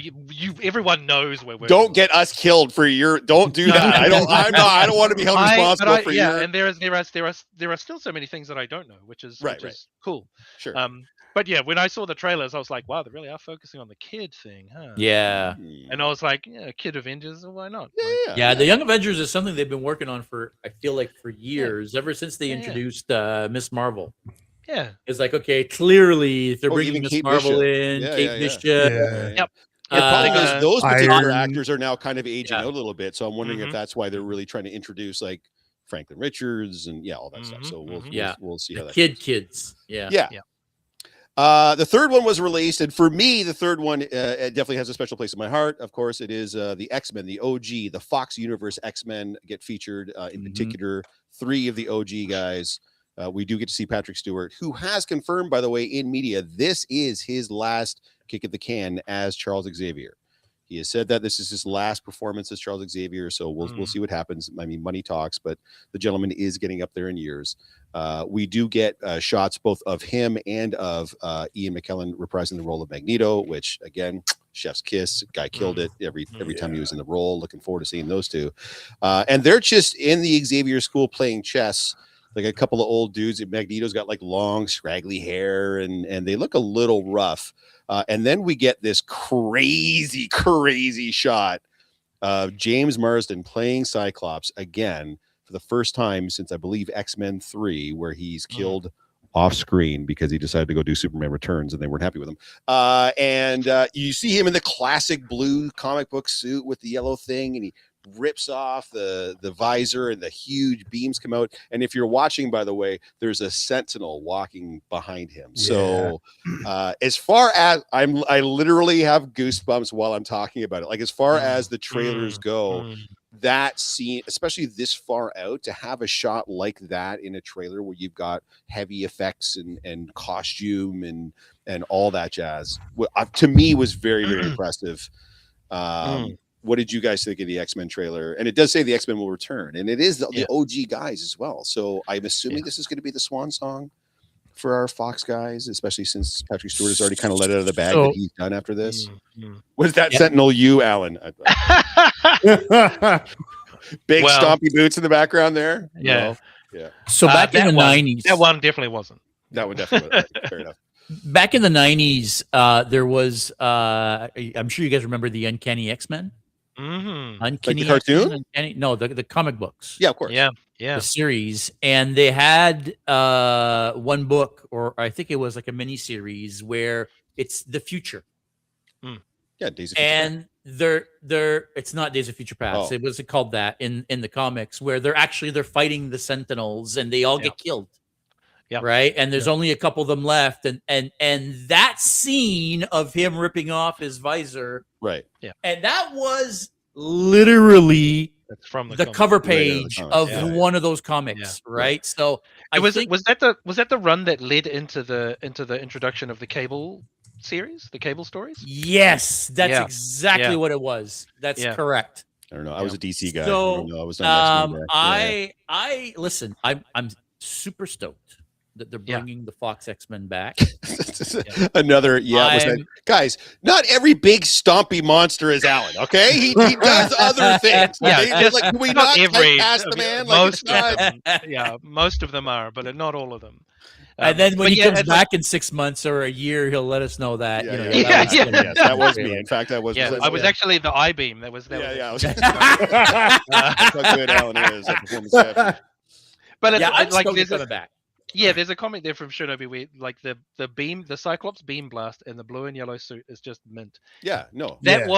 everyone knows where we're. Don't get us killed for your. Don't do that. I don't want to be held responsible for your. And there are still so many things that I don't know, which is cool. Sure. But yeah, when I saw the trailers, I was like, wow, they really are focusing on the kid thing, huh? Yeah. And I was like, Kid Avengers, why not? Yeah, the Young Avengers is something they've been working on for years, ever since they introduced Miss Marvel. Yeah. It's like, okay, clearly they're bringing Miss Marvel in, Kate Bishop. Yep. Those particular actors are now kind of aging out a little bit, so I'm wondering if that's why they're really trying to introduce like Franklin Richards and all that stuff. So we'll see how that kids. Yeah. The third one was released, and for me, the third one it definitely has a special place in my heart. Of course, it is the X-Men, the OG, the Fox Universe X-Men get featured. In particular, 3 of the OG guys. We do get to see Patrick Stewart, who has confirmed, by the way, in media, this is his last kick at the can as Charles Xavier. He has said that this is his last performance as Charles Xavier, so we'll see what happens. I mean, money talks, but the gentleman is getting up there in years. We do get shots both of him and of Ian McKellen reprising the role of Magneto, which, again, chef's kiss. Guy killed it every time he was in the role. Looking forward to seeing those two. And they're just in the Xavier school playing chess. Like a couple of old dudes. Magneto's got like long, scraggly hair, and they look a little rough. And then we get this crazy shot of James Marsden playing Cyclops again for the first time since, I believe, X-Men 3, where he's killed off screen because he decided to go do Superman Returns and they weren't happy with him. And you see him in the classic blue comic book suit with the yellow thing, and he rips off the visor and the huge beams come out. And if you're watching, by the way, there's a sentinel walking behind him. So as far as I literally have goosebumps while I'm talking about it. Like as far as the trailers go, that scene, especially this far out, to have a shot like that in a trailer where you've got heavy effects and costume and all that jazz, to me was very, very impressive. What did you guys think of the X-Men trailer? And it does say the X-Men will return, and it is the OG guys as well. So I'm assuming this is going to be the swan song for our Fox guys, especially since Patrick Stewart has already kind of let out of the bag that he's done after this. Was that Sentinel you, Alan? Big stompy boots in the background there? Yeah. Yeah. So back in the 90s. That one definitely wasn't. That one definitely wasn't. Fair enough. Back in the 90s, there was, I'm sure you guys remember the Uncanny X-Men. Mm-hmm. Like the cartoon? No, the comic books. Yeah, of course. Yeah. Yeah. The series, and they had one book, or I think it was like a mini series where it's the future. Yeah, Days of Future Past. And it's not Days of Future Past. Oh. It was called that in the comics, where they're fighting the Sentinels and they all get killed. Yeah. Right. And there's only a couple of them left. And that scene of him ripping off his visor. Right. Yeah. And that was literally That's from the cover page of Yeah. one of those comics. Right. So was that the run that led into the introduction of the Cable series, the Cable stories? Yes, that's exactly what it was. That's correct. I don't know. I was a DC guy. So, I don't know. I was not an X-Men guy. I listen. I'm super stoked that they're bringing the Fox X-Men back. Another guys. Not every big stompy monster is Allan. Okay, he does other things. Like, can we not typecast the man? Most of them are, but not all of them. And then when he comes back in 6 months or a year, he'll let us know that. Yes, that was me. In fact, I was. Yeah, I was actually the I-beam. That was. That's how good Allan is at performance capture. But I'm like coming back. Yeah, there's a comic there from Shinobi where like the Cyclops beam blast in the blue and yellow suit is just mint. Yeah, no. That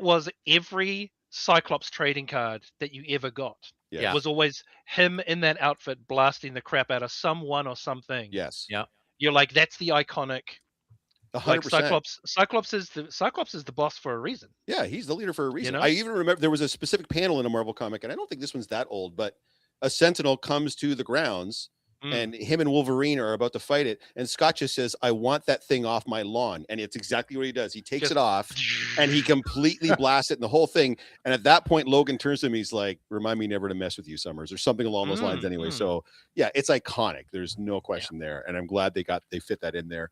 was every Cyclops trading card that you ever got. Yeah. It was always him in that outfit blasting the crap out of someone or something. Yes. Yeah. You're like, that's the iconic. 100%. Like Cyclops is the boss for a reason. Yeah, he's the leader for a reason. You know? I even remember there was a specific panel in a Marvel comic, and I don't think this one's that old, but a Sentinel comes to the grounds. And him and Wolverine are about to fight it. And Scott just says, I want that thing off my lawn. And it's exactly what he does. He takes it off and he completely blasts it in the whole thing. And at that point, Logan turns to him. He's like, remind me never to mess with you, Summers, or something along those lines anyway. So, yeah, it's iconic. There's no question there. And I'm glad they fit that in there.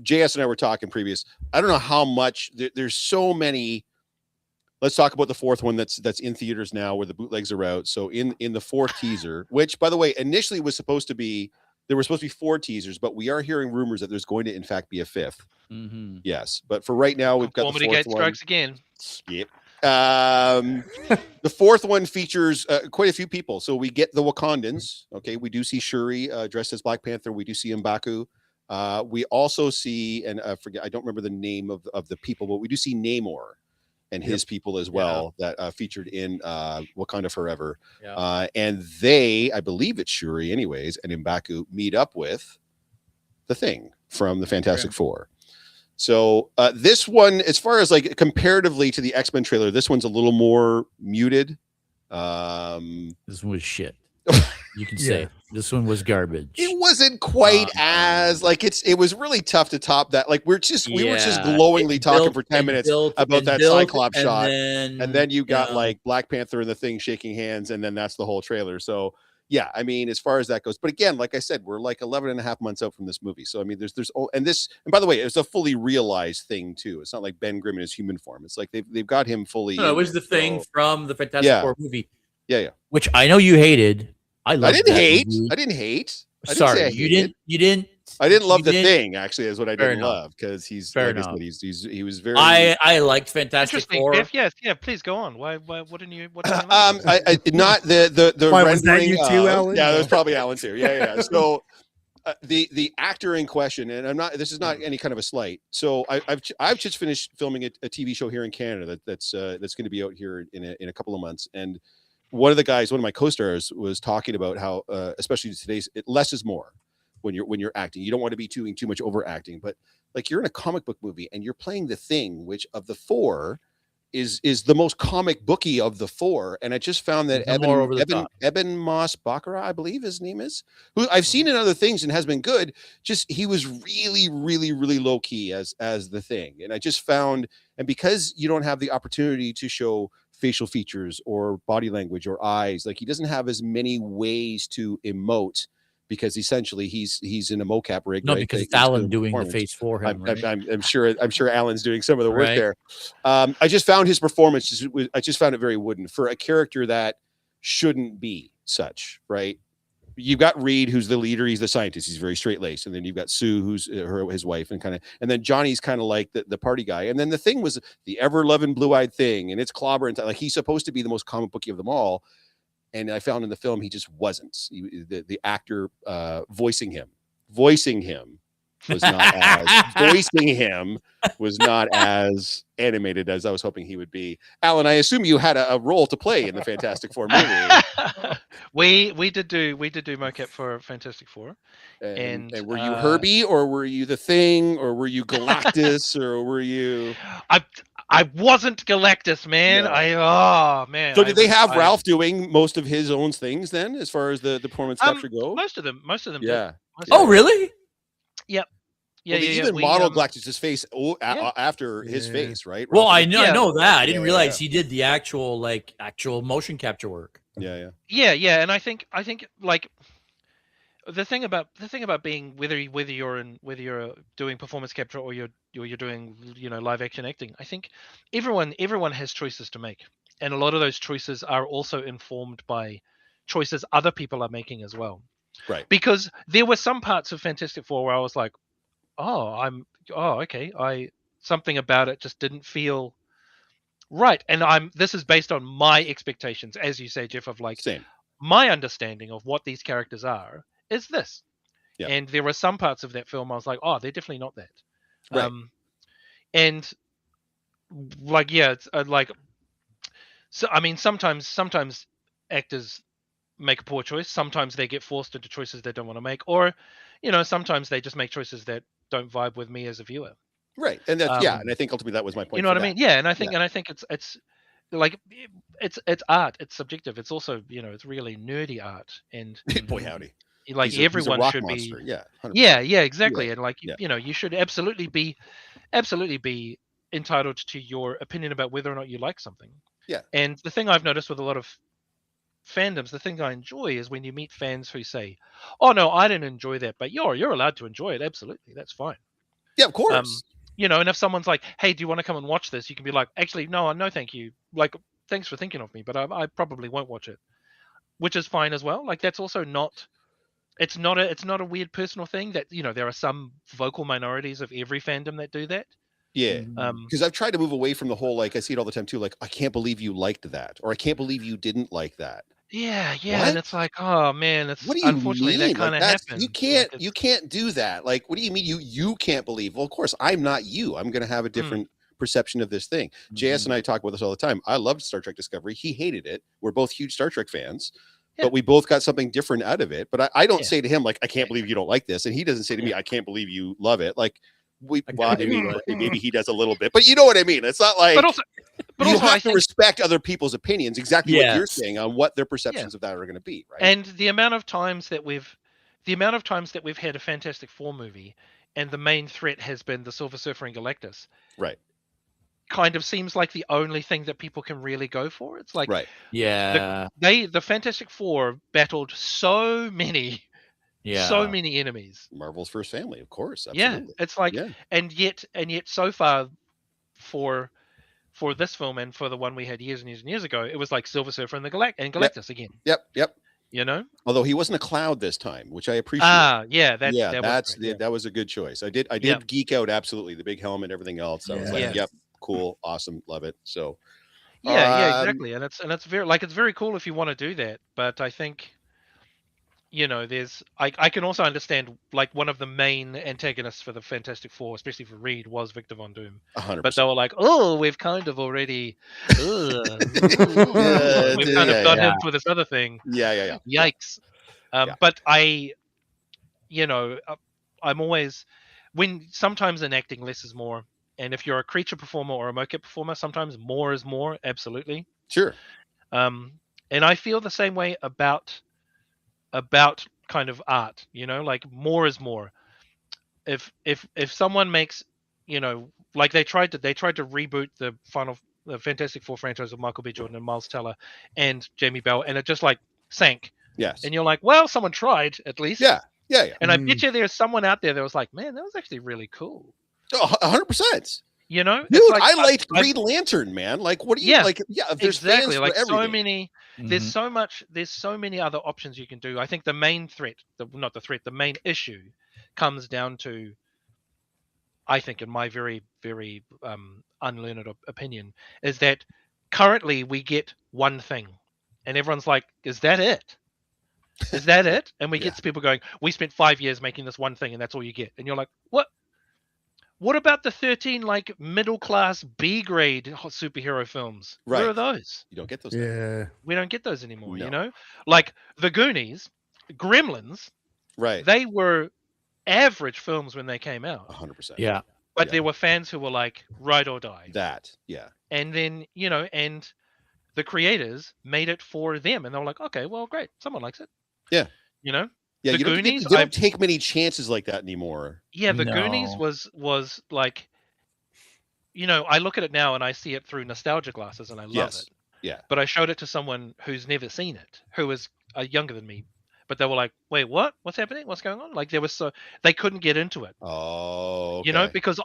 JS and I were talking previous. I don't know how much. There's so many. Let's talk about the fourth one that's in theaters now where the bootlegs are out. So in the fourth teaser, which by the way, initially there were supposed to be 4 teasers, but we are hearing rumors that there's going to in fact be a 5th. Mm-hmm. Yes. But for right now, we've got the fourth one. Strikes again. Yep. The fourth one features quite a few people. So we get the Wakandans. Okay. We do see Shuri dressed as Black Panther. We do see M'Baku. We also see, and I don't remember the name of the people, but we do see Namor and his people as well that featured in Wakanda Forever. Yeah. And I believe it's Shuri anyways, and M'Baku meet up with the Thing from the Fantastic Four. So this one, as far as like comparatively to the X-Men trailer, this one's a little more muted. This one was shit. You can say this one was garbage. It wasn't quite as like it was really tough to top that. Like we were just glowingly talking for 10 minutes about that Cyclops shot. And then you got like Black Panther and the Thing shaking hands, and then that's the whole trailer. So yeah, I mean, as far as that goes, but again, like I said, we're like 11 and a half months out from this movie. So I mean, and by the way, it's a fully realized thing too. It's not like Ben Grimm in his human form. It's like they've got him fully. No, it was the Thing from the Fantastic Four movie. Yeah. Which I know you hated. I didn't hate. Sorry, you didn't. I didn't love the Thing. Actually, is what I didn't love because he's he was very. I liked Fantastic Four. Yes, please go on. Why? What didn't you? What didn't I not the Why, rendering. was that you too, Allan? Yeah, that was probably Allan too. Yeah. So the actor in question, and this is not any kind of a slight. So I've just finished filming a TV show here in Canada that's going to be out here in a couple of months, and one of my co-stars was talking about how, especially today's, less is more when you're acting. You don't want to be doing too much overacting, but like you're in a comic book movie and you're playing the Thing, which of the 4 is the most comic booky of the 4. And I just found that Eben Moss-Baccarat, I believe his name is, who I've seen in other things and has been good. Just he was really, really, really low key as the Thing, and I just found, and because you don't have the opportunity to show facial features or body language or eyes, like he doesn't have as many ways to emote because essentially he's in a mocap rig. No, because it's Allan doing the face for him. I'm sure Allan's doing some of the work there. I just found his performance. I just found it very wooden for a character that shouldn't be such, right? you've got Reed, who's the leader. He's the scientist. He's very straight laced. And then you've got Sue, who's his wife, and then Johnny's kind of like the party guy. And then the Thing was the ever loving blue eyed Thing, and it's clobber and like he's supposed to be the most comic booky of them all. And I found in the film he just wasn't. The actor voicing him was not as animated as I was hoping he would be. Alan, I assume you had a role to play in the Fantastic Four movie. we did do mocap for Fantastic Four. And were you Herbie, or were you the Thing, or were you Galactus, or were you? I wasn't Galactus, man. No. So did they have Ralph doing most of his own things then, as far as the performance capture go? Most of them. Yeah. Oh, really? Yep. Yeah, well, they even modeled Galactus' face after his face, right? Well, I know that. I didn't realize he did the actual motion capture work. Yeah. And I think like the thing about being whether you're doing performance capture or you're doing live action acting, I think everyone has choices to make, and a lot of those choices are also informed by choices other people are making as well. Right. Because there were some parts of Fantastic Four where I was like, something about it just didn't feel right, and this is based on my expectations, as you say, Jeff, of like Same. My understanding of what these characters are is this. Yeah. And there were some parts of that film I was like, they're definitely not that. Right. And like, it's like, so I mean, sometimes actors make a poor choice. Sometimes they get forced into choices they don't want to make, or sometimes they just make choices that don't vibe with me as a viewer. Right. And that's and I think ultimately that was my point. You know what I mean? Yeah, and I think it's like it's art. It's subjective. It's also it's really nerdy art, and boy howdy, like everyone should monster. be. 100%. Yeah, exactly. And like you should absolutely be entitled to your opinion about whether or not you like something. Yeah. And the thing I've noticed with a lot of fandoms, the thing I enjoy is when you meet fans who say, "Oh no, I didn't enjoy that," but you're allowed to enjoy it. Absolutely, that's fine. Yeah, of course. And if someone's like, "Hey, do you want to come and watch this?" You can be like, "Actually, no, thank you. Like, thanks for thinking of me, but I probably won't watch it," which is fine as well. Like, that's also not. It's not a weird personal thing that there are some vocal minorities of every fandom that do that. Yeah, because I've tried to move away from the whole, like I see it all the time too, like I can't believe you liked that, or I can't believe you didn't like that. Yeah, What? and it's like, oh man, it's What do you unfortunately mean? that kind of Like, happens. You can't do that. Like, what do you mean you can't believe? Well, of course, I'm not you. I'm going to have a different perception of this thing. JS and I talk about this all the time. I loved Star Trek Discovery. He hated it. We're both huge Star Trek fans, but we both got something different out of it. But I don't say to him, like, I can't believe you don't like this. And he doesn't say to me, I can't believe you love it. Like, maybe he does a little bit, but you know what I mean? It's not like, but you have to respect other people's opinions, exactly what you're saying on what their perceptions of that are going to be. Right. And the amount of times that we've had a Fantastic Four movie and the main threat has been the Silver Surfer and Galactus. Right. Kind of seems like the only thing that people can really go for. It's like, yeah, the Fantastic Four battled so many enemies. Marvel's first family, of course. Absolutely. Yeah, it's like, and yet so far for this film and for the one we had years and years and years ago, it was like Silver Surfer and Galactus again. Yep. Although he wasn't a cloud this time, which I appreciate. That was a good choice. I did geek out absolutely, the big helmet, everything else. I was like, cool, awesome, love it. So exactly, and it's very cool if you want to do that, but I think there's I can also understand, like, one of the main antagonists for the Fantastic Four, especially for Reed, was Victor Von Doom. 100%. But they were like, oh, we've kind of already we've kind of got him for this other thing. Yeah. Yikes. But I'm always, when sometimes in acting less is more, and if you're a creature performer or a mocap performer, sometimes more is more. Absolutely. Sure. And I feel the same way about kind of art, like more is more. If someone makes, like they tried to reboot the Fantastic Four franchise of Michael B. Jordan and Miles Teller and Jamie Bell, and it just like sank. Yes. And you're like, well, someone tried at least. Yeah. And I bet you there's someone out there that was like, man, that was actually really cool. Oh, 100%. You know, Dude, it's like I liked Green Lantern, man. Like, what do you like? Yeah, there's exactly. fans Like for so everything. many, there's so many other options you can do. I think the main threat, the main issue, comes down to, I think, in my very, very unlearned opinion, is that currently we get one thing, and everyone's like, "Is that it? Is that it?" And we Yeah. get people going, "We spent 5 years making this one thing, and that's all you get." And you're like, "What? What about the 13 like middle class B grade superhero films? Where are Right. those? You don't get those. Now. Yeah. We don't get those anymore. No. You know, like the Goonies, Gremlins. Right. They were average films when they came out, 100%. Yeah. but Yeah. there were fans who were like, ride or die. That. Yeah. And then and the creators made it for them, and they were like, okay, well, great, someone likes it. Yeah. You know. Yeah. The You Goonies, don't take many chances like that anymore. Yeah, the Goonies No. was like, I look at it now and I see it through nostalgia glasses and I love Yes. it. Yeah. But I showed it to someone who's never seen it, who was younger than me. But they were like, "Wait, what? What's happening? What's going on?" Like they couldn't get into it. Oh. Okay. Because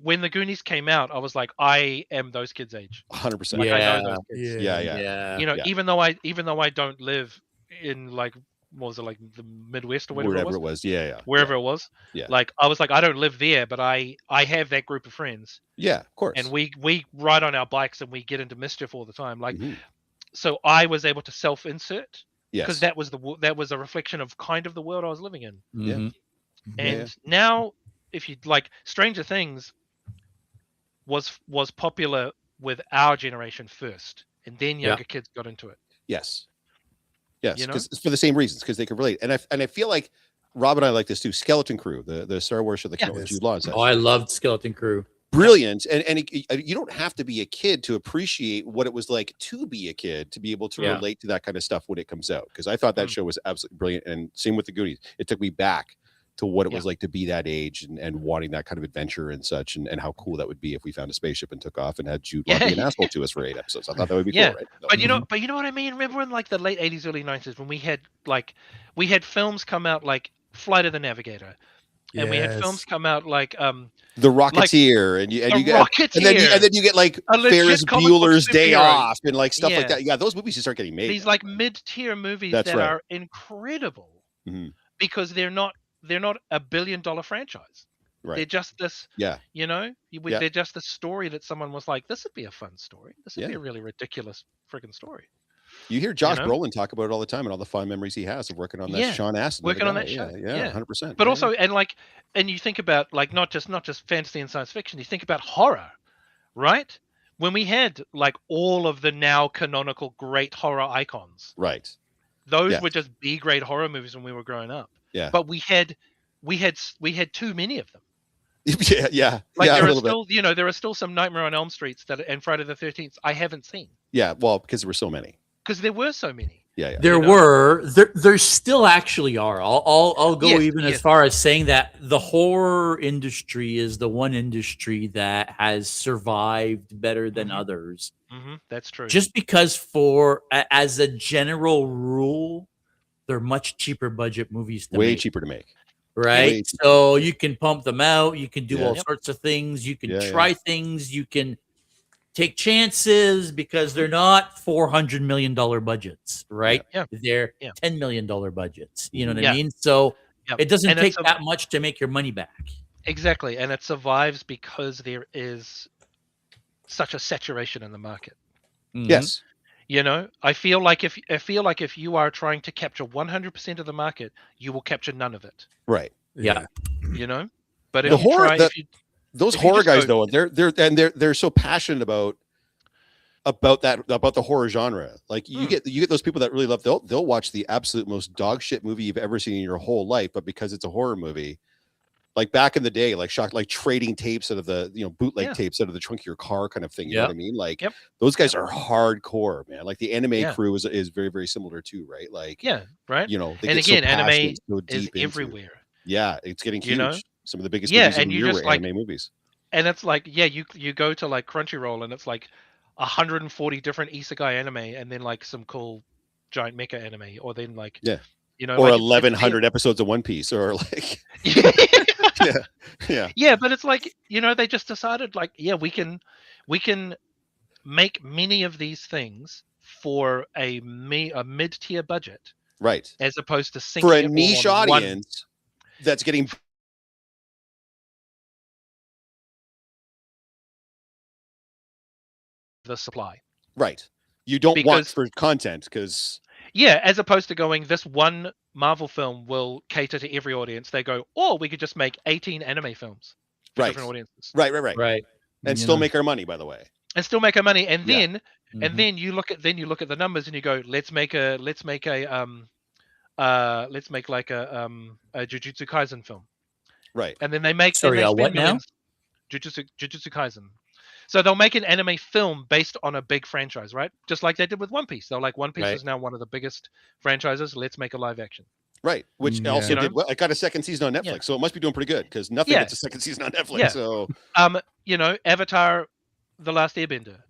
when the Goonies came out, I was like, I am those kids' age. 100%. Like I know Yeah. those kids. Yeah. Yeah. Yeah. Even though I don't live in like, what was it, like the Midwest or whatever it was? Yeah. Wherever it was. Yeah. Like I was like, I don't live there, but I have that group of friends. Yeah. Of course. And we ride on our bikes and we get into mischief all the time. Like, Mhm. so I was able to self-insert because Yes. that was a reflection of kind of the world I was living in. Mhm. And now, if you like, Stranger Things was popular with our generation first, and then younger kids got into it. Yes. Yes. You know? Because for the same reasons, because they can relate. And I feel like Rob and I like this too. Skeleton Crew, the Star Wars show that came out with Jude Law. Oh, I loved Skeleton Crew. Brilliant. And you don't have to be a kid to appreciate what it was like to be a kid, to be able to relate to that kind of stuff when it comes out. Because I thought that show was absolutely brilliant. And same with the Goonies. It took me back to what it was like to be that age and wanting that kind of adventure and such, and how cool that would be if we found a spaceship and took off and had Jude Law be an asshole to us for 8 episodes. I thought that would be cool, right? But you know what I mean? Remember in like the late 80s, early 90s when we had films come out like Flight of the Navigator. And we had films come out like The Rocketeer, and then you get like Ferris Bueller's Day Off and like stuff like that. Yeah, those movies just start getting made. These like mid-tier movies that are incredible because they're not a $1 billion franchise. Right. They're just this. They're just the story that someone was like, this would be a fun story. This would be a really ridiculous freaking story. You hear Josh Brolin talk about it all the time and all the fun memories he has of working on that Sean Astin. Working on that show. Yeah, 100%. But also, and you think about like not just fantasy and science fiction, you think about horror, right? When we had like all of the now canonical great horror icons. Right. Those were just B-grade horror movies when we were growing up. Yeah. But we had too many of them. Yeah. Like there are still, there are still some Nightmare on Elm Streets and Friday the 13th I haven't seen. Yeah, well, because there were so many. Because there were so many. Yeah. There still actually are. I'll go as far as saying that the horror industry is the one industry that has survived better than others. That's true. Just because as a general rule, they're much cheaper budget movies to way make. Cheaper to make. Right? So you can pump them out, you can do all sorts of things, you can try things, you can take chances because they're not $400 million budgets, right? They're $10 million budgets. You know what I mean? So it doesn't take that much to make your money back. Exactly. And it survives because there is such a saturation in the market. Yes. I feel like if you are trying to capture 100% of the market, you will capture none of it. Right. Yeah. But if those horror guys though, they're so passionate about the horror genre. Like you get those people that really love, they'll watch the absolute most dog shit movie you've ever seen in your whole life, but because it's a horror movie, like back in the day, like trading tapes out of the bootleg tapes out of the trunk of your car kind of thing. You know what I mean? Like those guys are hardcore, man. Like the anime crew is very, very similar too, right? Like right. They anime is everywhere. Yeah, it's getting huge. Some of the biggest movies in the year were anime movies. And it's like, you go to like Crunchyroll and it's like 140 different isekai anime and then like some cool giant mecha anime, or then like or like 1,100 episodes of One Piece, or like Yeah. Yeah, but it's like, they just decided like, yeah, we can make many of these things for a mid-tier budget, Right. as opposed to For sinking a it all niche on one. audience that's getting The supply. right. You don't want Because for content because yeah, as opposed to going, this one Marvel film will cater to every audience. They go, or we could just make 18 anime films for right. different audiences, Right. Right. And still make our money, by the way. and still make our money. And Yeah. then then you look at the numbers and you go, let's make like a Jujutsu Kaisen film. Right. And then they Sorry, spend what now? millions. Jujutsu Kaisen. So they'll make an anime film based on a big franchise, right? Just like they did with One Piece. They're like, One Piece Right. is now one of the biggest franchises. Let's make a live action. Right. Which Yeah. also did well. I got a second season on Netflix, Yeah. so it must be doing pretty good because nothing Yeah. gets a second season on Netflix. Yeah. So Avatar, The Last Airbender.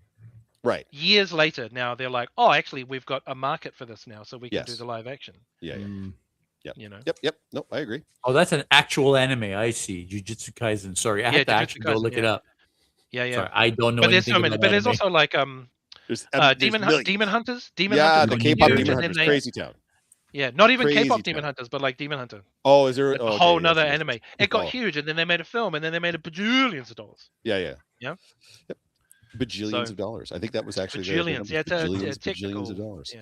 right. Years later, now they're like, oh, actually, we've got a market for this now, so we can do Yes. the live action. Yeah. Mm. Yep. No, I agree. Oh, that's an actual anime. I see. Jujutsu Kaisen. Sorry, I Yeah, had to Jujutsu actually go Kaisen, look it yeah. up. Yeah. Sorry, I don't know But there's anything so many. about But there's anime. also like There's Demon Hunters. Demon yeah, Hunters. the got K-pop huge, Demon and Hunters, then Crazy Town. Yeah, not even Crazy K-pop Demon Town. Hunters, but like Demon Hunter. Oh, is there It's a a whole nother anime. It got huge, and then they made a film, and then they made a bajillions of dollars. Yeah. Yeah. Yep. Bajillions So- of dollars. I think that was actually the Bajillions. number. Yeah, it's a bajillions technical. of dollars. Yeah.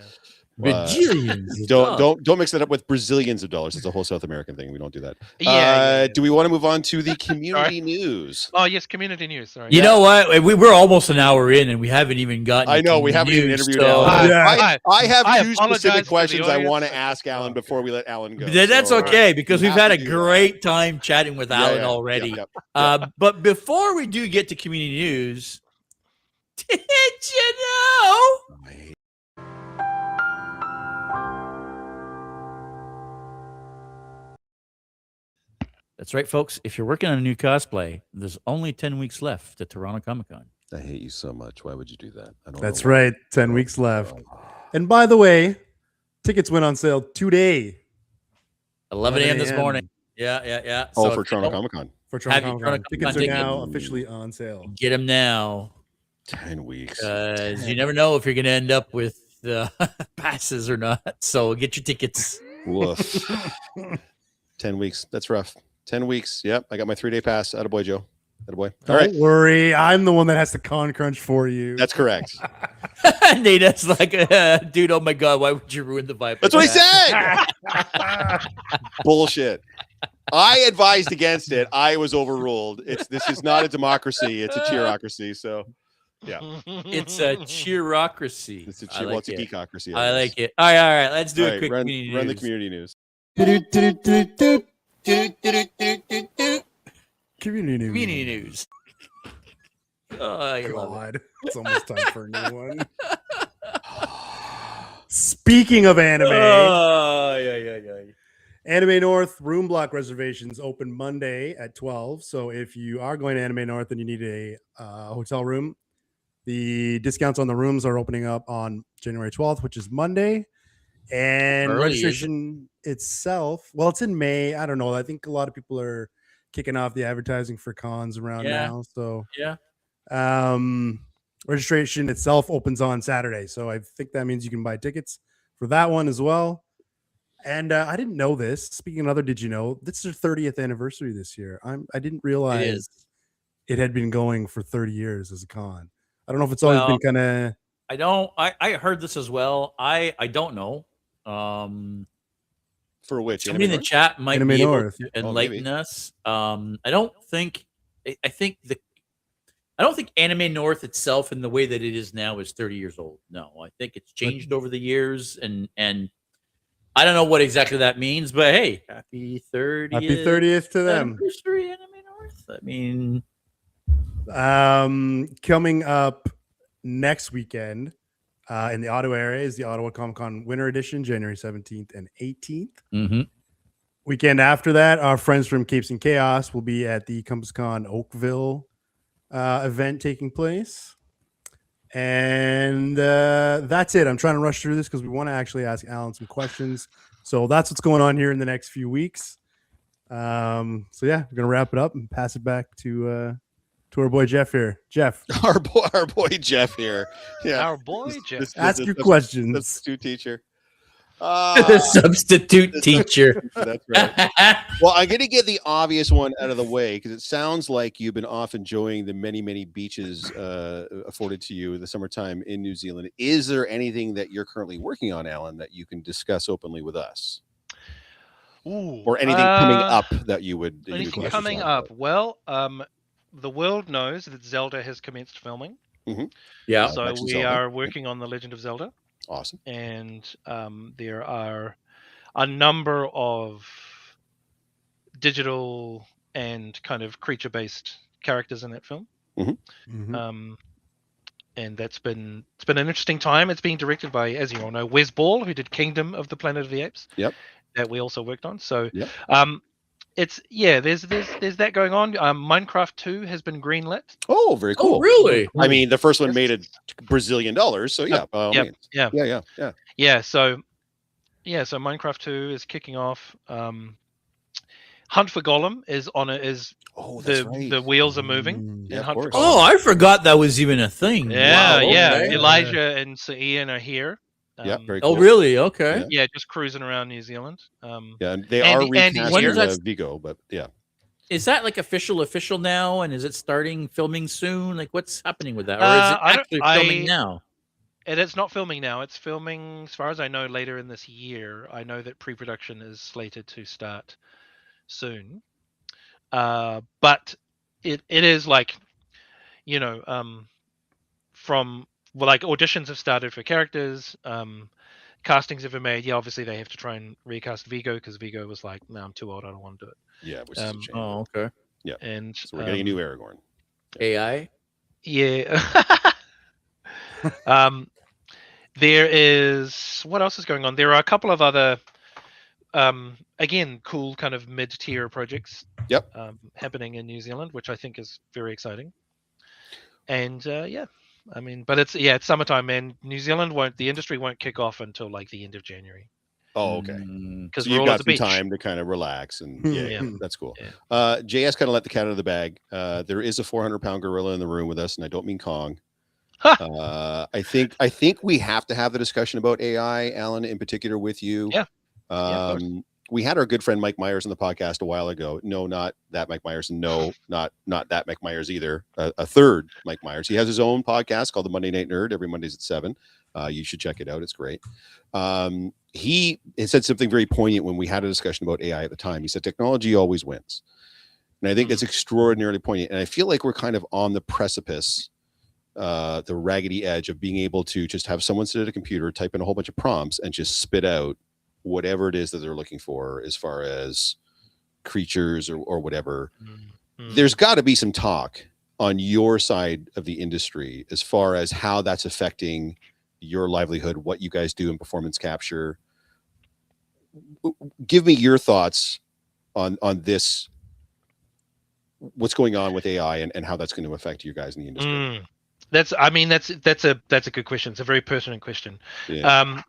Bajillions. Don't mix that up with Brazilians of dollars. It's a whole South American thing. We don't do that. Yeah. Do we want to move on to the community news? Oh yes, community news. Sorry. You know what? We're almost an hour in, and we haven't even gotten. I know we haven't even news, interviewed so- Alan. Yeah. I have I two apologize specific to the questions I audience. want to ask Alan before we let Alan go. That's So, okay because we we've have had to a do that. great time chatting with Alan already. Yep. But before we do get to community news, did you know? That's right, folks. If you're working on a new cosplay, there's only 10 weeks left at Toronto Comic Con. I hate you so much. Why would you do that? I don't That's know why. right. 10 weeks left. And by the way, tickets went on sale today. 11 a.m. this morning. Yeah. Oh, So for if you Toronto don't Comic Con. For Have Toronto you Comic Toronto Con. Tickets Comic are Con now ticket? officially on sale. get them now, 10 weeks. because you never know if you're going to end up with passes or not. So get your tickets. Woof. 10 weeks. That's rough. 10 weeks. Yep. I got my 3-day pass. Attaboy, Joe. Attaboy. All right. Don't worry. I'm the one that has to con crunch for you. That's correct. Nada's like, dude, oh my God, why would you ruin the vibe? That's what he said. Bullshit. I advised against it. I was overruled. This is not a democracy. It's a cheerocracy. So, yeah. It's a cheerocracy. It's a I cheer. like It's a it. geekocracy. I like it. All right. Let's do All a right, quick run community the news. community news. Community news. Community news. Oh, I love it. God. It's almost time for a new one. Speaking of anime, Oh, yeah. Anime North room block reservations open Monday at 12. So if you are going to Anime North and you need a hotel room, the discounts on the rooms are opening up on January 12th, which is Monday. And Early, is it? registration itself, well, it's in May. I don't know. I think a lot of people are kicking off the advertising for cons around Yeah. now. So Yeah. registration itself opens on Saturday. So I think that means you can buy tickets for that one as well. And I didn't know this. Speaking of other, did you know this is their 30th anniversary this year? I didn't realize it had been going for 30 years as a con. I don't know if it's always been kind of. I heard this as well. I don't know. For which? Somebody in the chat might Anime be able North. to Oh, enlighten maybe. us. I don't think. I think Anime North itself, in the way that it is now, is 30 years old. No, I think it's changed over the years, and I don't know what exactly that means. But hey, happy 30th! Happy 30th to them. Anniversary, Anime North. I mean, Coming up next weekend in the Ottawa area is the Ottawa Comic Con Winter Edition, January 17th and 18th. Weekend after that, our friends from Capes and Chaos will be at the Compass Con Oakville event taking place. And that's it. I'm trying to rush through this because we want to actually ask Alan some questions. So that's what's going on here in the next few weeks. So yeah, we're gonna wrap it up and pass it back to our boy Jeff here. Jeff, Our boy Jeff here. Yeah, Our boy Jeff. ask your the questions. substitute teacher. The substitute teacher. That's right. Well, I'm going to get the obvious one out of the way because it sounds like you've been off enjoying the many beaches afforded to you in the summertime in New Zealand. Is there anything that you're currently working on, Allan, that you can discuss openly with us? Ooh, Or anything coming up that you would? Anything coming up? Well, the world knows that Zelda has commenced filming. Yeah. So we are working on The Legend of Zelda. Awesome. And there are a number of digital and kind of creature-based characters in that film. And it's been an interesting time. It's being directed by, as you all know, Wes Ball, who did Kingdom of the Planet of the Apes. Yep. That we also worked on. So it's there's that going on. Minecraft 2 has been greenlit. Oh, very cool. Oh, really? I mean, the first one made $1 Brazilian, so yeah, by all means. Yeah. So Minecraft 2 is kicking off. Hunt for Golem is on it. The wheels are moving. Yeah, Hunt for Golem. Oh, I forgot that was even a thing. Yeah, Wow, okay. Elijah and Sir Ian are here. Yeah, very cool. Oh, really? Okay. Yeah, just cruising around New Zealand. Yeah, they are recasting Vigo, but yeah. Is that like official now? And is it starting filming soon? Like, what's happening with that? Or is it actually filming now? And it's not filming now. It's filming, as far as I know, later in this year. I know that pre-production is slated to start soon. But it is like, from like auditions have started for characters, castings have been made. Yeah, obviously they have to try and recast Vigo because Vigo was like, "No, I'm too old. I don't want to do it." Yeah, which is a shame. Oh, okay. Yeah, and so we're getting a new Aragorn. AI. Yeah. There is, what else is going on? There are a couple of other, again, cool kind of mid-tier projects. Yep. Happening in New Zealand, which I think is very exciting. And I mean, but it's summertime, and New Zealand the industry won't kick off until like the end of January. Oh, okay. Because so you've got some time to kind of relax, and that's cool. Yeah. JS kind of let the cat out of the bag. There is a 400-pound gorilla in the room with us, and I don't mean Kong. I think we have to have the discussion about AI, Allan, in particular with you. Yeah. We had our good friend Mike Myers on the podcast a while ago. No, not that Mike Myers. No, not that Mike Myers either. A third Mike Myers. He has his own podcast called The Monday Night Nerd. Every Mondays at 7. You should check it out. It's great. He said something very poignant when we had a discussion about AI at the time. He said, technology always wins. And I think that's extraordinarily poignant. And I feel like we're kind of on the precipice, the raggedy edge of being able to just have someone sit at a computer, type in a whole bunch of prompts, and just spit out whatever it is that they're looking for as far as creatures or whatever. There's got to be some talk on your side of the industry as far as how that's affecting your livelihood, what you guys do in performance capture. Give me your thoughts on this, what's going on with AI and how that's going to affect you guys in the industry. That's a good question. It's a very pertinent question. Yeah.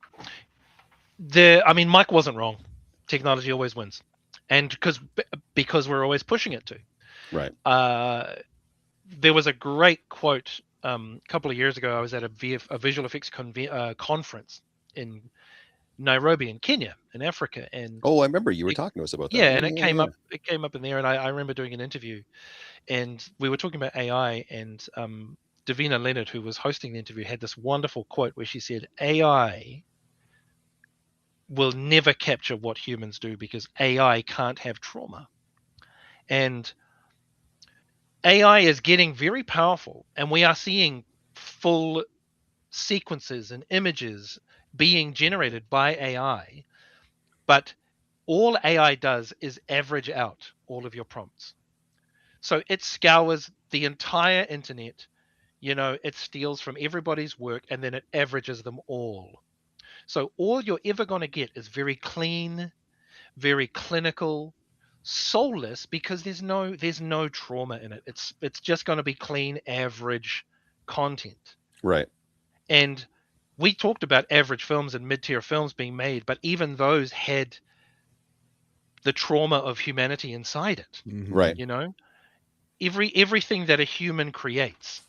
Mike wasn't wrong. Technology always wins, and because we're always pushing it to. Right. There was a great quote a couple of years ago. I was at a visual effects conference in Nairobi in Kenya, in Africa, and I remember you were talking to us about that. Yeah, and it came up. It came up in there, and I remember doing an interview, and we were talking about AI, and Davina Leonard, who was hosting the interview, had this wonderful quote where she said, "AI will never capture what humans do because AI can't have trauma." And AI is getting very powerful, and we are seeing full sequences and images being generated by AI. But all AI does is average out all of your prompts. So it scours the entire internet. It steals from everybody's work, and then it averages them all. So all you're ever going to get is very clean, very clinical, soulless, because there's no trauma in it. It's just going to be clean, average content. Right. And we talked about average films and mid-tier films being made, but even those had the trauma of humanity inside it. Right. You know, everything that a human creates,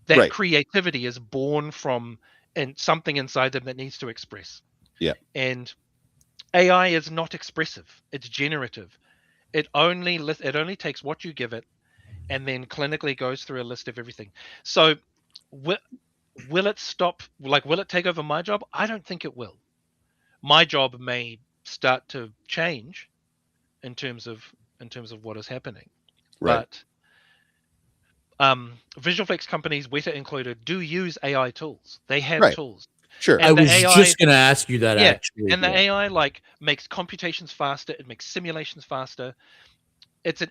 that Right. creativity is born from and something inside them that needs to express. Yeah. And AI is not expressive; it's generative. It only takes what you give it, and then clinically goes through a list of everything. So, will it stop? Like, will it take over my job? I don't think it will. My job may start to change in terms of what is happening, Right. but visual effects companies, Weta included, do use AI tools. They have Right. tools. Sure. I And the was AI just going to ask you that, Yeah, actually. and the AI like makes computations faster. It makes simulations faster. It's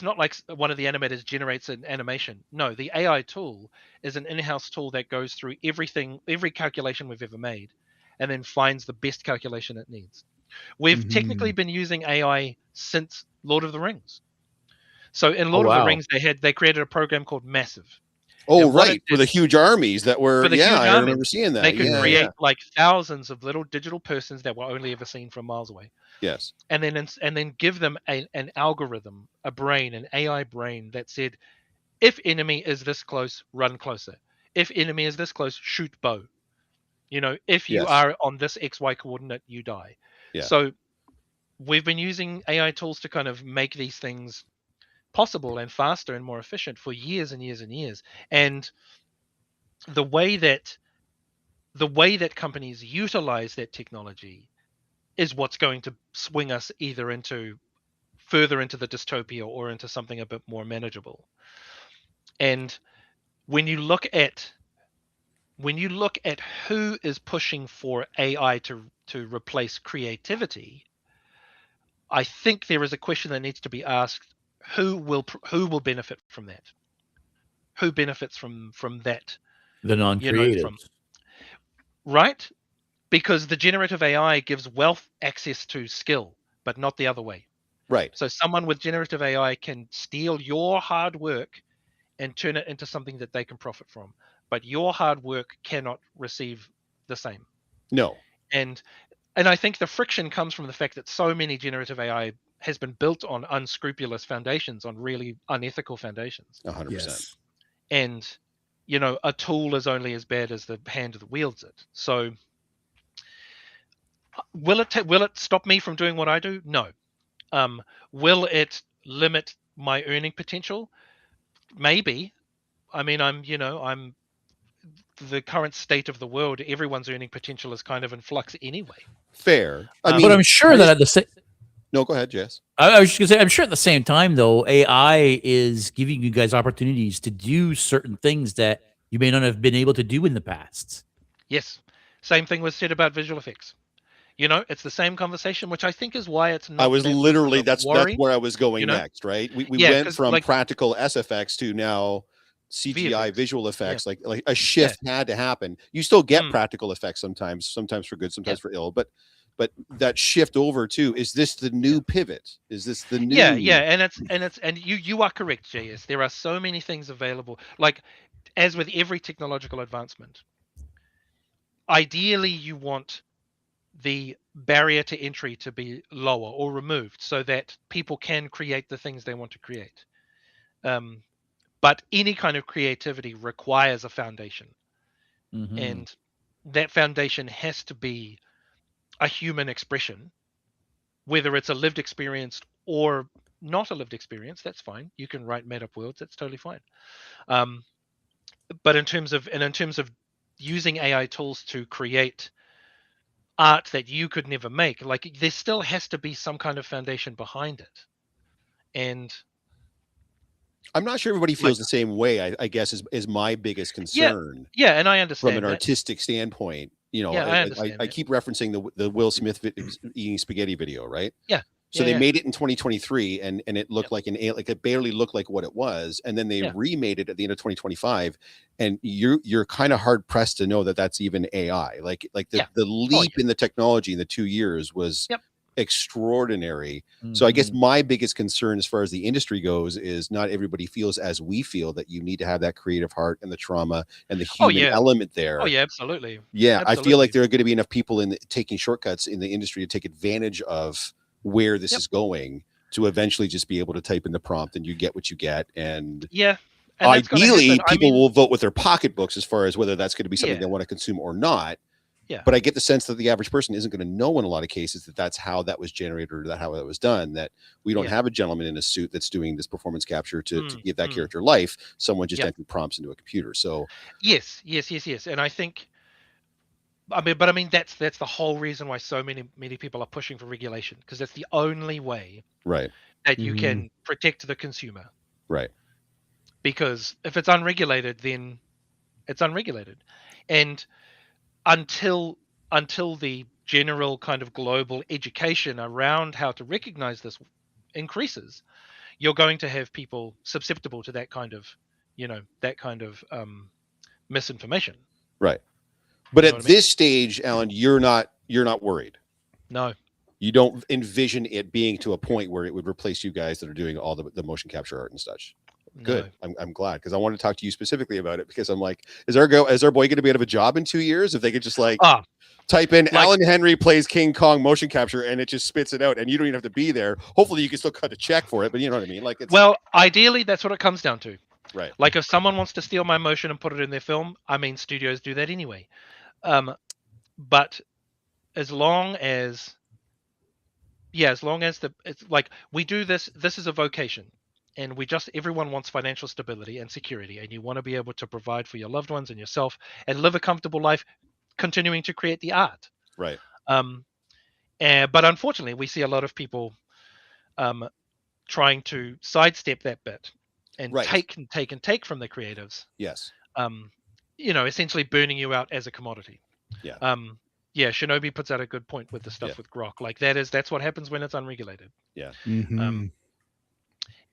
not like one of the animators generates an animation. No, the AI tool is an in-house tool that goes through every calculation we've ever made, and then finds the best calculation it needs. We've technically been using AI since Lord of the Rings. So in Lord of the wow. Rings, they created a program called Massive. Oh, And what it right. For did- the huge armies that were, for the yeah, huge I armies, remember seeing that. they could Yeah. create Yeah. like thousands of little digital persons that were only ever seen from miles away. Yes. And then give them an algorithm, a brain, an AI brain that said, if enemy is this close, run closer. If enemy is this close, shoot bow. You know, if you Yes. are on this XY coordinate, you die. Yeah. So we've been using AI tools to kind of make these things possible and faster and more efficient for years and years and years. And the way that companies utilize that technology is what's going to swing us either further into the dystopia or into something a bit more manageable. And when you look at who is pushing for AI to replace creativity, I think there is a question that needs to be asked: who will benefit from that? Who benefits from that? The non-creatives. Right? Because the generative AI gives wealth access to skill, but not the other way. Right. So someone with generative AI can steal your hard work and turn it into something that they can profit from, but your hard work cannot receive the same. No. And I think the friction comes from the fact that so many generative AI has been built on unscrupulous foundations, on really unethical foundations. 100%. Yes. And a tool is only as bad as the hand that wields it. So will it stop me from doing what I do? No. Will it limit my earning potential? Maybe. I mean, I'm the current state of the world. Everyone's earning potential is kind of in flux anyway. Fair. I mean, but I'm sure that at the same. No, go ahead, Jess. I was just gonna say, I'm sure at the same time, though, AI is giving you guys opportunities to do certain things that you may not have been able to do in the past. Yes. Same thing was said about visual effects. It's the same conversation, which I think is why it's not. I was literally that's worry, where I was going next, right? We Yeah, went 'cause, from like, practical SFX to now CGI VFX. visual effects. Yeah. Like a shift had to happen. You still get practical effects sometimes for good, sometimes for ill, but that shift over to, is this the new pivot? Is this the new? And you are correct, JS. There are so many things available. Like, as with every technological advancement, ideally you want the barrier to entry to be lower or removed so that people can create the things they want to create. But any kind of creativity requires a foundation. And that foundation has to be a human expression, whether it's a lived experience or not a lived experience. That's fine. You can write made up worlds. That's totally fine. But in terms of using AI tools to create art that you could never make, like, there still has to be some kind of foundation behind it. And I'm not sure everybody feels the same way. I guess is my biggest concern. Yeah, and I understand from an that. artistic standpoint. I understand. I keep referencing the Will Smith eating spaghetti video, right? Yeah. So they made it in 2023, and it looked like it barely looked like what it was, and then they remade it at the end of 2025, and you're kind of hard pressed to know that that's even AI. Like the leap in the technology in the 2 years was extraordinary. So I guess my biggest concern as far as the industry goes is not everybody feels as we feel, that you need to have that creative heart and the trauma and the human element there. Oh yeah, absolutely. Yeah, absolutely. I feel like there are going to be enough people taking shortcuts in the industry to take advantage of where this Yep. is going to eventually just be able to type in the prompt and you get what you get. And Yeah. And that's going to ideally, happen. I people mean, will vote with their pocketbooks as far as whether that's going to be something yeah. they want to consume or not. Yeah. But I get the sense that the average person isn't going to know in a lot of cases that that's how that was generated or that how that was done, that we don't Yeah. have a gentleman in a suit that's doing this performance capture to give that Mm. character life. Someone just Yep. entered prompts into a computer. So Yes. And I think, I mean, that's the whole reason why so many people are pushing for regulation, because that's the only way right, that you Mhm. can protect the consumer. right, Because if it's unregulated, then it's unregulated, and until the general kind of global education around how to recognize this increases, you're going to have people susceptible to that kind of, misinformation. right. But You know at what I mean? this stage, Alan, you're not worried. No. You don't envision it being to a point where it would replace you guys that are doing all the motion capture art and such. Good. No. I'm glad, because I want to talk to you specifically about it, because I'm like, is our boy going to be out of a job in 2 years if they could just like type in like- Allan Henry plays King Kong motion capture and it just spits it out and you don't even have to be there. Hopefully you can still cut a check for it, but you know what I mean? Like, it's Well, ideally, that's what it comes down to. right. Like, if someone wants to steal my motion and put it in their film, I mean, studios do that anyway. But as long as it's like, we do this is a vocation, and everyone wants financial stability and security, and you want to be able to provide for your loved ones and yourself and live a comfortable life continuing to create the art. Right. But unfortunately, we see a lot of people trying to sidestep that bit and Right. take from the creatives. Yes. Essentially burning you out as a commodity. Yeah. Yeah, Shinobi puts out a good point with the stuff with Grok. Like, that's what happens when it's unregulated. Yeah. Mhm.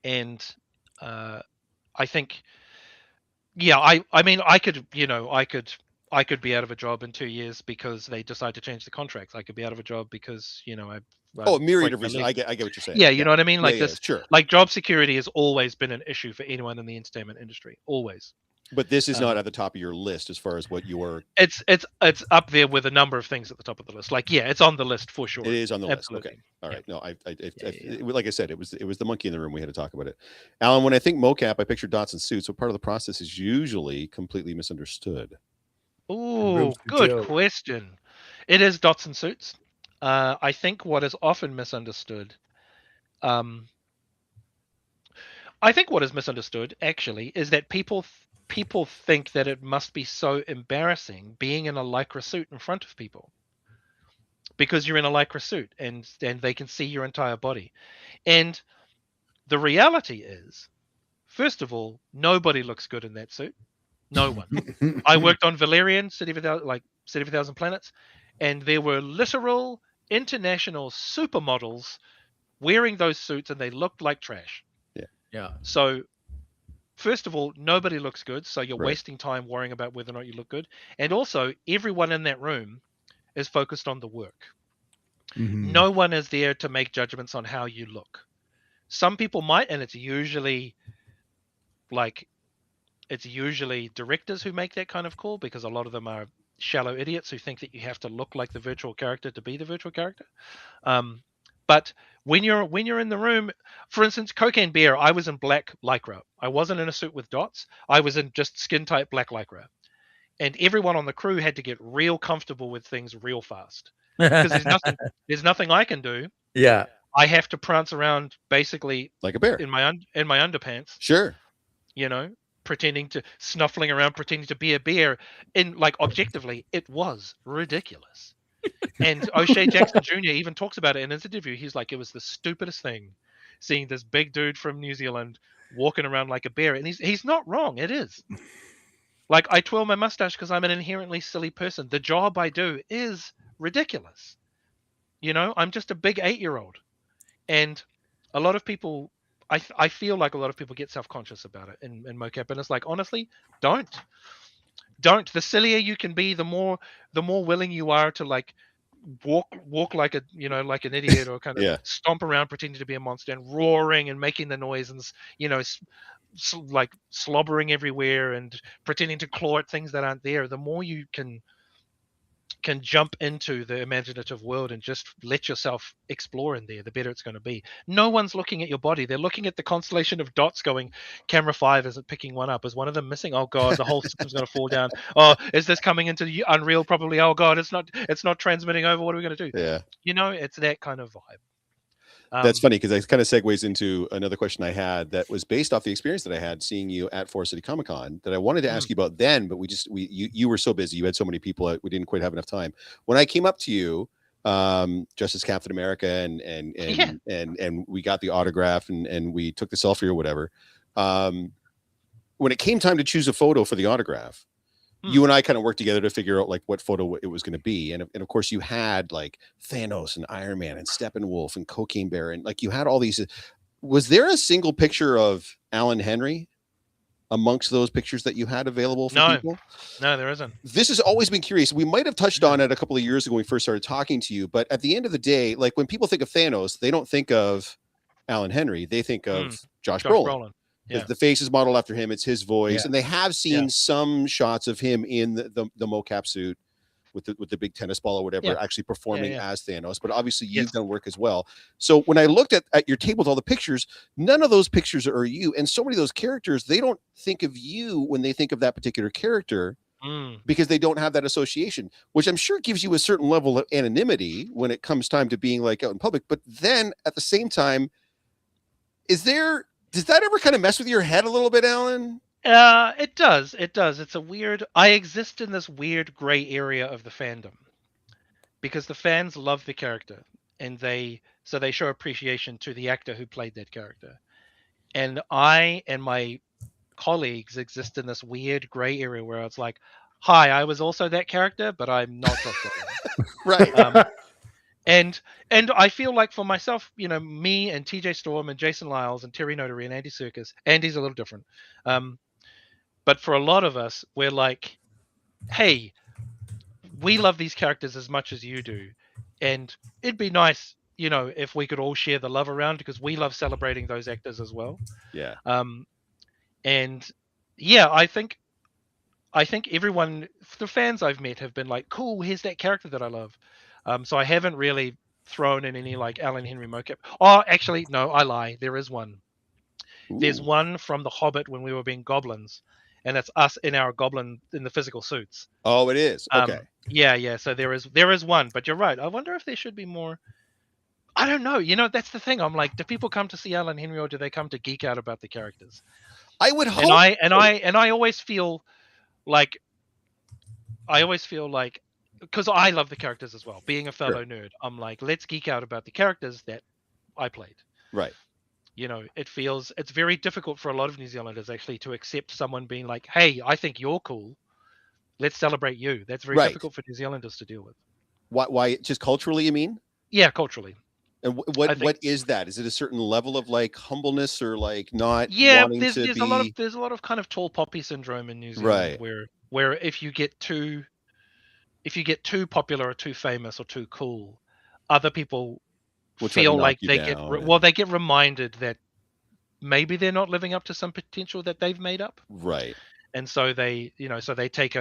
And I think, I mean, I could be out of a job in 2 years because they decide to change the contracts. I could be out of a job because a myriad break of my reasons. leg. I get what you're saying. Yeah, you know what I mean? Like, this, sure. like, job security has always been an issue for anyone in the entertainment industry. Always. But this is not at the top of your list as far as what your. It's up there with a number of things at the top of the list. Like, yeah, it's on the list for sure. It is on the Absolutely. list. Okay. All right. Yeah. No, like I said, it was the monkey in the room. We had to talk about it. Alan, when I think mocap, I picture dots and suits. What part of the process is usually completely misunderstood? Ooh, good question. It is dots and suits. I think what is often misunderstood. Actually is that people think that it must be so embarrassing being in a lycra suit in front of people, because you're in a lycra suit and they can see your entire body. And the reality is, first of all, nobody looks good in that suit. No one. I worked on Valerian, City of a Thousand Planets, and there were literal international supermodels wearing those suits, and they looked like trash. Yeah. So, first of all, nobody looks good, so you're Right. wasting time worrying about whether or not you look good. And also, everyone in that room is focused on the work. Mhm. No one is there to make judgments on how you look. Some people might, and it's usually directors who make that kind of call, because a lot of them are shallow idiots who think that you have to look like the virtual character to be the virtual character. But when you're in the room, for instance, Cocaine Bear, I was in black lycra. I wasn't in a suit with dots. I was in just skin tight black lycra, and everyone on the crew had to get real comfortable with things real fast, because there's nothing I can do. Yeah. I have to prance around basically Like a bear. in my underpants. Sure. Snuffling around, pretending to be a bear. And, like, objectively, it was ridiculous. And O'Shea Jackson Jr. even talks about it in his interview. He's like, it was the stupidest thing, seeing this big dude from New Zealand walking around like a bear. And he's not wrong. It is. Like, I twirl my mustache because I'm an inherently silly person. The job I do is ridiculous. I'm just a big 8-year-old. And a lot of people, I feel like a lot of people get self-conscious about it in mocap. And it's like, honestly, don't. The sillier you can be, the more willing you are to, like, walk like like an idiot, or kind of Yeah. stomp around pretending to be a monster and roaring and making the noise and like slobbering everywhere and pretending to claw at things that aren't there. The more you can can jump into the imaginative world and just let yourself explore in there, the better it's going to be. No one's looking at your body. They're looking at the constellation of dots going, camera 5 isn't picking one up. Is one of them missing? Oh God, the whole system's going to fall down. Oh, is this coming into Unreal? Probably. Oh God, it's not transmitting over. What are we going to do? Yeah. It's that kind of vibe. That's funny because that kind of segues into another question I had that was based off the experience that I had seeing you at Forest City Comic Con that I wanted to ask you about then, but you were so busy. You had so many people. We didn't quite have enough time. When I came up to you, just as Captain America and we got the autograph and we took the selfie or whatever. When it came time to choose a photo for the autograph, you and I kind of worked together to figure out like what photo it was going to be. And of course you had like Thanos and Iron Man and Steppenwolf and Cocaine Bear. And like you had all these, was there a single picture of Allan Henry amongst those pictures that you had available for people? No, there isn't. This has always been curious. We might've touched on it a couple of years ago when we first started talking to you, but at the end of the day, like when people think of Thanos, they don't think of Allan Henry. They think of Josh Brolin. Yeah. The face is modeled after him. It's his voice. And they have seen some shots of him in the mocap suit with the big tennis ball or whatever, actually performing as Thanos. But obviously you've done work as well. So when I looked at your table with all the pictures, none of those pictures are you. And so many of those characters, they don't think of you when they think of that particular character because they don't have that association, which I'm sure gives you a certain level of anonymity when it comes time to being like out in public. But then at the same time, does that ever kind of mess with your head a little bit, Allan? It does. It's a weird. I exist in this weird gray area of the fandom because the fans love the character and they show appreciation to the actor who played that character. And I and my colleagues exist in this weird gray area where it's like, hi, I was also that character, but I'm not Josh Brolin. Right. And I feel like for myself, me and TJ Storm and Jason Lyles and Terry Notary and Andy Serkis, Andy's a little different. But for a lot of us, we're like, hey, we love these characters as much as you do. And it'd be nice, if we could all share the love around because we love celebrating those actors as well. Yeah. And yeah, I think everyone, the fans I've met have been like, cool, here's that character that I love. So I haven't really thrown in any like Allan Henry mocap. Oh, actually, no, I lie. There is one. Ooh. There's one from The Hobbit when we were being goblins, and it's us in our goblin in the physical suits. Oh, it is. Okay. Yeah. So there is one, but you're right. I wonder if there should be more. I don't know. That's the thing. I'm like, do people come to see Allan Henry or do they come to geek out about the characters? I would hope. And I always feel like. Because I love the characters as well. Being a fellow nerd, I'm like, let's geek out about the characters that I played. Right. It's very difficult for a lot of New Zealanders actually to accept someone being like, hey, I think you're cool. Let's celebrate you. That's very difficult for New Zealanders to deal with. Why? Just culturally, you mean? Yeah, culturally. And what is that? Is it a certain level of like humbleness or like not? Yeah, there's a lot of kind of tall poppy syndrome in New Zealand, where if you get too popular or too famous or too cool, other people feel like they get reminded that maybe they're not living up to some potential that they've made up. Right. And so they take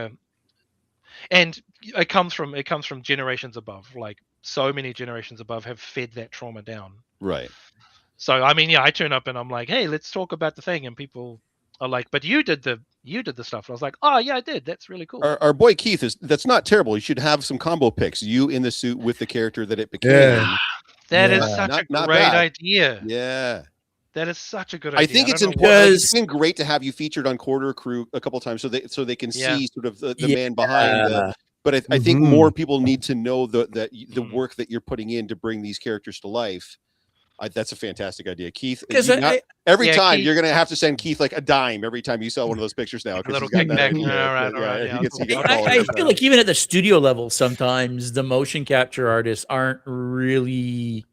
and it comes from generations above. Like so many generations above have fed that trauma down. Right. So I mean, I turn up and I'm like, hey, let's talk about the thing, and people are like, but you did the stuff. And I was like, oh yeah, I did. That's really cool. Our boy Keith that's not terrible. You should have some combo pics. You in the suit with the character that it became. Yeah. That is such a great idea. Yeah. That is such a good idea. I think it's important. It's been great to have you featured on Quarter Crew a couple times so they can see sort of the man behind. But I think more people need to know the work that you're putting in to bring these characters to life. That's a fantastic idea, Keith. Every time Keith, you're going to have to send Keith like a dime every time you sell one of those pictures now. A little kickback. I feel like even at the studio level, sometimes the motion capture artists aren't really.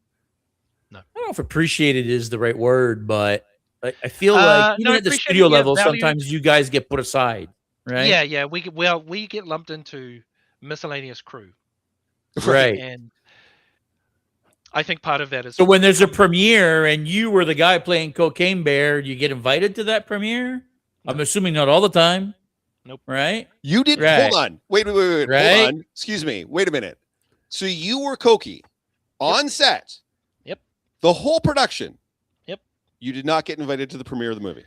I don't know if appreciated is the right word, but I feel like even at the studio level, sometimes you guys get put aside, right? Yeah. We get lumped into miscellaneous crew, right? And I think part of that is so when there's a premiere and you were the guy playing Cocaine Bear, you get invited to that premiere. I'm assuming not all the time. Nope. Right? You did. Right. Hold on. Wait. Right? Hold on. Excuse me. Wait a minute. So you were Koki on set. Yep. The whole production. Yep. You did not get invited to the premiere of the movie.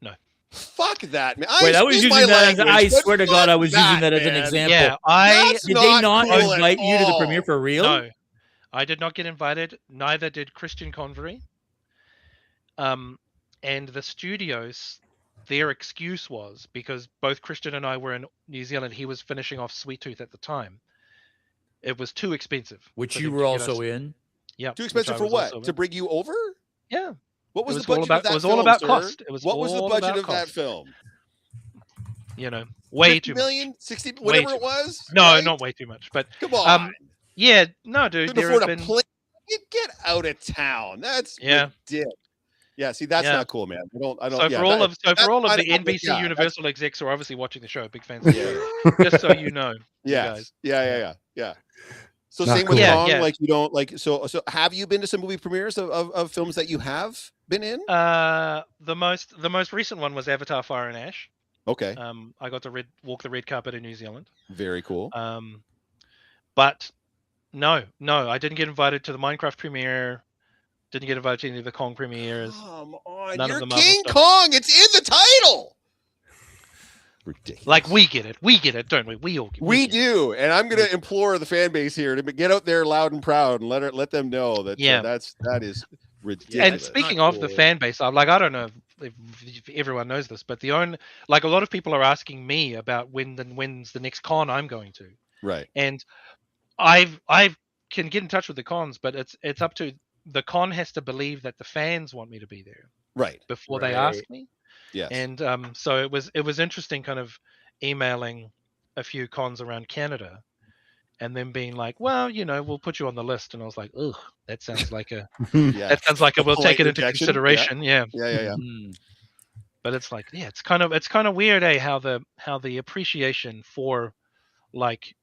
No. Fuck that, man. Wait, I was using that. I swear to God, I was using that as an man. example. Yeah, That's Did they not cool invite at you to the all. premiere for real? No, I did not get invited. Neither did Christian Convery. And the studios, their excuse was because both Christian and I were in New Zealand. He was finishing off Sweet Tooth at the time. It was too expensive. Which for you them were to get also us- in. Yeah. Too which expensive I for was what? also To in. bring you over? Yeah. What was It the all budget about- of that it was film, all about sir? cost. It was What was the all budget about of that cost. film? You know, way 50 too million, much. 60, Way whatever too it was? No, right? not way too much. But Come on. yeah, no, dude. Couldn't There afford have a been plane. Get out of town. That's Yeah. ridiculous. Yeah, see, that's Yeah. not cool, man. I don't. So yeah, for all that- of that's the kind of- NBC yeah, that's- Universal execs who are obviously watching the show, big fans of the Yeah. show. Just so you know, you guys. Yes. Yeah. So Not same with cool. Yeah, Kong, yeah. like you don't like. So have you been to some movie premieres of films that you have been in? The most recent one was Avatar: Fire and Ash. Okay, I got to walk the red carpet in New Zealand. very cool. But no, I didn't get invited to the Minecraft premiere. Didn't get invited to any of the Kong premieres. Come on, none of you're the Marvel King stuff. Kong. It's in the title. Ridiculous. Like we get it, don't we? We all get. We get it. do, and I'm going to implore the fan base here to get out there loud and proud and let them know that Yeah. that is ridiculous. And speaking of the fan base, I don't know if everyone knows this, but a lot of people are asking me about when's the next con I'm going to, right, and I can get in touch with the cons, but it's up to the con has to believe that the fans want me to be there right, before they ask me. yes, And so it was interesting, kind of emailing a few cons around Canada, and then being like, well, we'll put you on the list. And I was like, ugh, that sounds like yeah. that sounds like we'll take it into rejection. consideration. Yeah. Yeah. But it's like, yeah, it's kind of weird, how the appreciation for like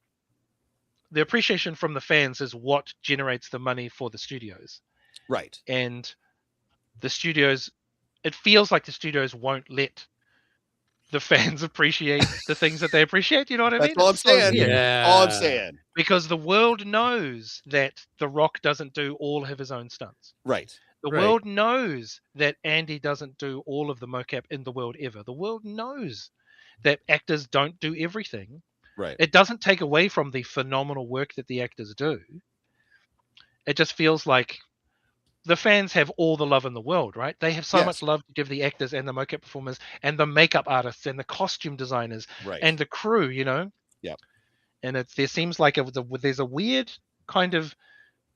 the appreciation from the fans is what generates the money for the studios. Right. And the studios, it feels like the studios won't let the fans appreciate the things that they appreciate. You know what I mean? That's all I'm It's so saying. weird. Yeah. All I'm saying. Because the world knows that The Rock doesn't do all of his own stunts. Right. The Right. world knows that Andy doesn't do all of the mocap in the world ever. The world knows that actors don't do everything. Right. It doesn't take away from the phenomenal work that the actors do. It just feels like the fans have all the love in the world, right? They have so Yes. much love to give the actors and the mocap performers and the makeup artists and the costume designers Right. and the crew, Yep. And there seems like there's a weird kind of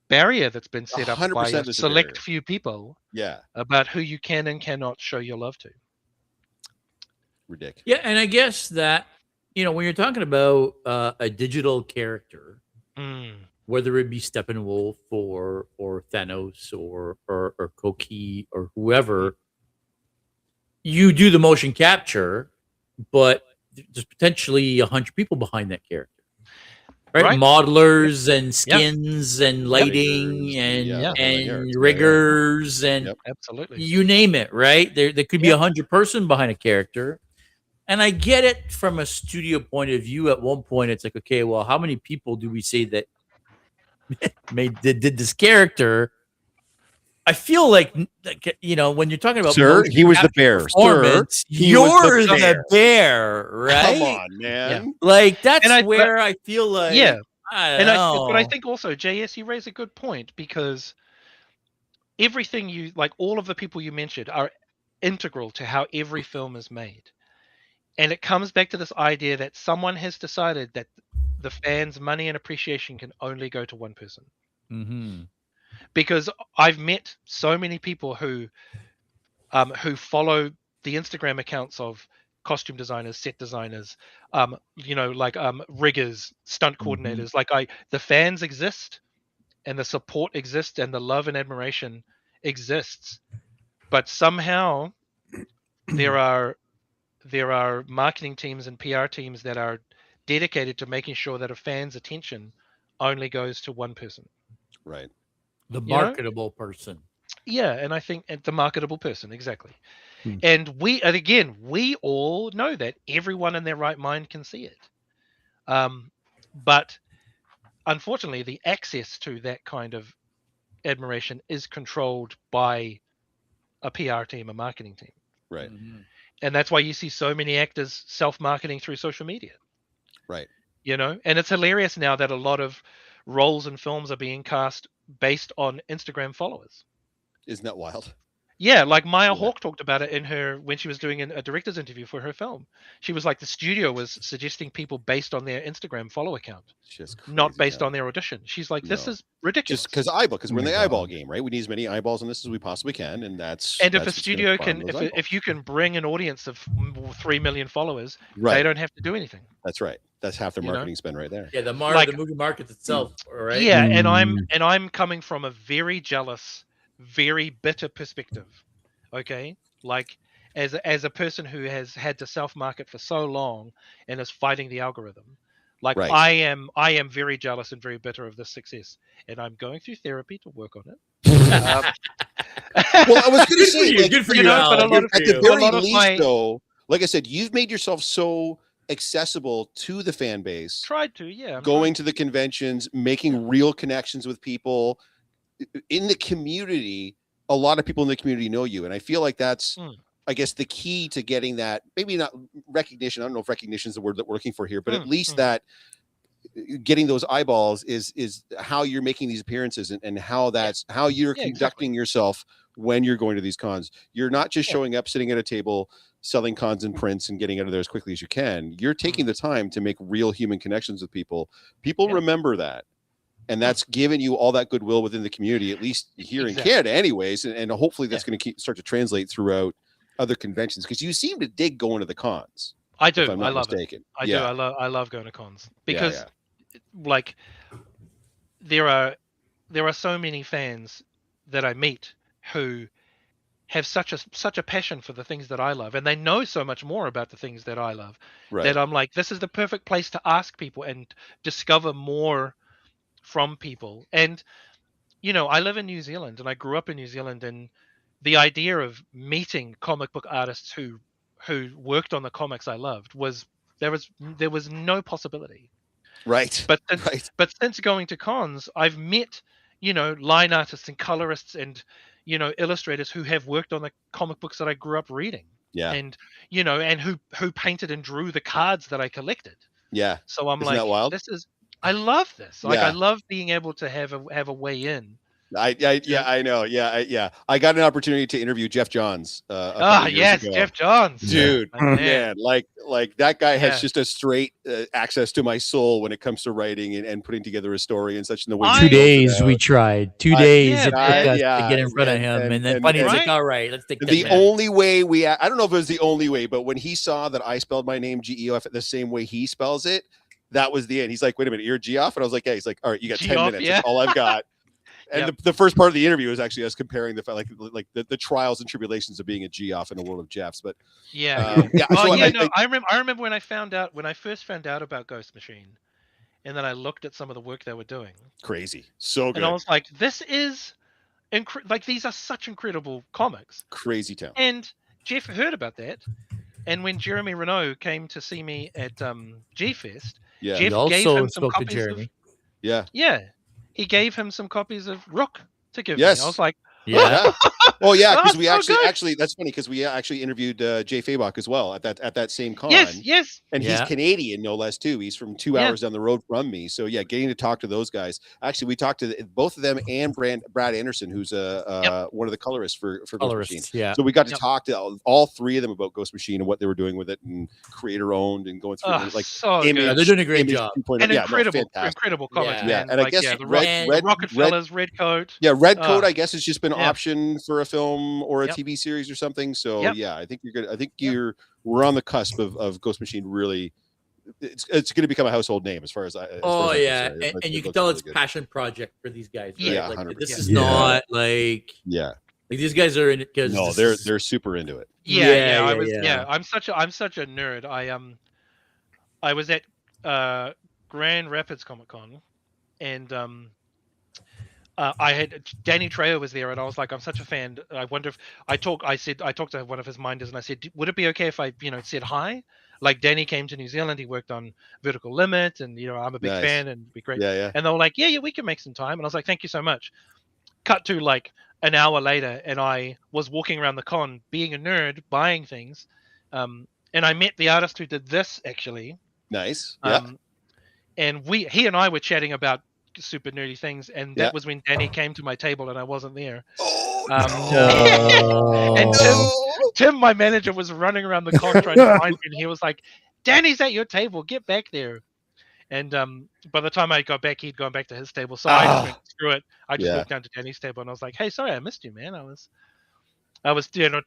barrier that's been set up by 100% a there's a select barrier. few people Yeah. about who you can and cannot show your love to. Ridiculous. Yeah, and I guess that when you're talking about a digital character, whether it be Steppenwolf or Thanos or Koki or whoever, you do the motion capture, but there's potentially 100 people behind that character, right? Modelers and skins and lighting Riggers, and yeah, and yeah. riggers and Yep. Absolutely. you name it, right? There could be 100 person behind a character. And I get it from a studio point of view. At one point, it's like, okay, well, how many people do we say that did this character? I feel like when you're talking about Sir, motion he was the capture bear. performance, he was you're the the bear, right? Come on, man. Like that's And where I feel like I don't know. But I think also, JS, you raise a good point, because everything all of the people you mentioned are integral to how every film is made. And it comes back to this idea that someone has decided that the fans' money and appreciation can only go to one person. Mm-hmm. Because I've met so many people who follow the Instagram accounts of costume designers, set designers, riggers, stunt coordinators. The fans exist, and the support exists, and the love and admiration exists, but somehow there are marketing teams and PR teams that are dedicated to making sure that a fan's attention only goes to one person. Right. The marketable person. Yeah, and I think the marketable person, exactly. And we all know that everyone in their right mind can see it. But unfortunately, the access to that kind of admiration is controlled by a PR team, a marketing team. Right. And that's why you see so many actors self-marketing through social media. Right. And it's hilarious now that a lot of roles in films are being cast based on Instagram followers. Isn't that wild? Yeah, like Maya Hawke talked about it when she was doing a director's interview for her film. She was like, the studio was suggesting people based on their Instagram follow account, not based on their audition. She's like, this is ridiculous. Just because we're in the eyeball game, right? We need as many eyeballs on this as we possibly can, and that's. And if a studio if you can bring an audience of 3 million followers, they don't have to do anything. That's right. That's half their marketing spend right there. Yeah, the movie market itself, right? Yeah, and I'm coming from a very jealous, very bitter perspective. Okay, like as a person who has had to self-market for so long and is fighting the algorithm, like I am very jealous and very bitter of this success, and I'm going through therapy to work on it. Well, I was going to say, good for you, Al. At the very least, though, like I said, you've made yourself so accessible to the fan base. Tried to, yeah. Going to the conventions, making real connections with people in the community. A lot of people in the community know you, and I feel like that's, I guess, the key to getting that. Maybe not recognition. I don't know if recognition is the word that we're looking for here, but at least that getting those eyeballs is how you're making these appearances and how that's how you're conducting yourself when you're going to these cons. You're not just showing up, sitting at a table, selling cons and prints and getting out of there as quickly as you can. You're taking the time to make real human connections with people. People remember that. And that's given you all that goodwill within the community, at least here in Canada anyways. And hopefully that's going to start to translate throughout other conventions, because you seem to dig going to the cons. I do. I love it. I do. I love going to cons because like there are so many fans that I meet who have such a passion for the things that I love, and they know so much more about the things that I love, that I'm like, this is the perfect place to ask people and discover more from people. And I live in New Zealand, and I grew up in New Zealand, and the idea of meeting comic book artists who worked on the comics I loved was there was no possibility. Right. But since going to cons, I've met line artists and colorists and illustrators who have worked on the comic books that I grew up reading. Yeah. And and who painted and drew the cards that I collected. Yeah. So I'm Isn't that wild? I love this. Like I love being able to have a way in. I know. Yeah. I got an opportunity to interview Jeff Johns. Yes, ago. Jeff Johns, dude, man, like that guy has just a straight access to my soul when it comes to writing and putting together a story and such. In the way 2 days we tried. 2 days it took us to get in front of him, and then finally he's like, "All right, let's take." The only way I don't know if it was the only way, but when he saw that I spelled my name GEOF the same way he spells it, that was the end. He's like, "Wait a minute, you're Geoff?" And I was like, "Yeah." He's like, "All right, you got 10 minutes. That's all I've got." And the first part of the interview is actually us comparing the trials and tribulations of being a Geoff in a world of Jeffs. But I remember when I first found out about Ghost Machine, and then I looked at some of the work they were doing. Crazy, so good. And I was like, this is these are such incredible comics. Crazy town. And Jeff heard about that, and when Jeremy Renault came to see me at G-Fest, Jeff gave him some copies to Jeremy. He gave him some copies of Rook to give me. I was like, Oh yeah, because we actually that's funny because we actually interviewed Jay Fabok as well at that same con. Yes. And he's Canadian, no less too. He's from 2 hours down the road from me. So yeah, getting to talk to those guys. Actually, we talked to both of them and Brad Anderson, who's one of the colorists for Ghost Machine. Yeah. So we got to talk to all three of them about Ghost Machine and what they were doing with it, and creator owned and going through they're doing a great job. And incredible comics. Yeah, and I guess the Rocket Red Coat. Yeah, Red Coat. I guess has just been optioned for a film or a TV series or something. So yeah, I think you're good. I think we're on the cusp of Ghost Machine really. It's going to become a household name as far as I. And you can tell it's a passion project for for these guys. Right? Yeah, this is not like these guys are in it because they're super into it. I'm such a nerd. I was at Grand Rapids Comic Con, and I had Danny Trejo was there, and I was like, I'm such a fan. I wonder if I talked to one of his minders, and I said, would it be okay if I, said hi? Like Danny came to New Zealand, he worked on Vertical Limit, and I'm a big fan, and it'd be great. Yeah. And they were like, yeah, we can make some time. And I was like, thank you so much. Cut to like an hour later, and I was walking around the con, being a nerd, buying things, and I met the artist who did this actually. Nice. Yeah. And he and I were chatting about super nerdy things, and that was when Danny came to my table and I wasn't there. And Tim, my manager, was running around the con trying to find me, and he was like, Danny's at your table, get back there. And by the time I got back, he'd gone back to his table, so I just went, screw it. I just walked down to Danny's table and I was like, hey, sorry I missed you, man. I was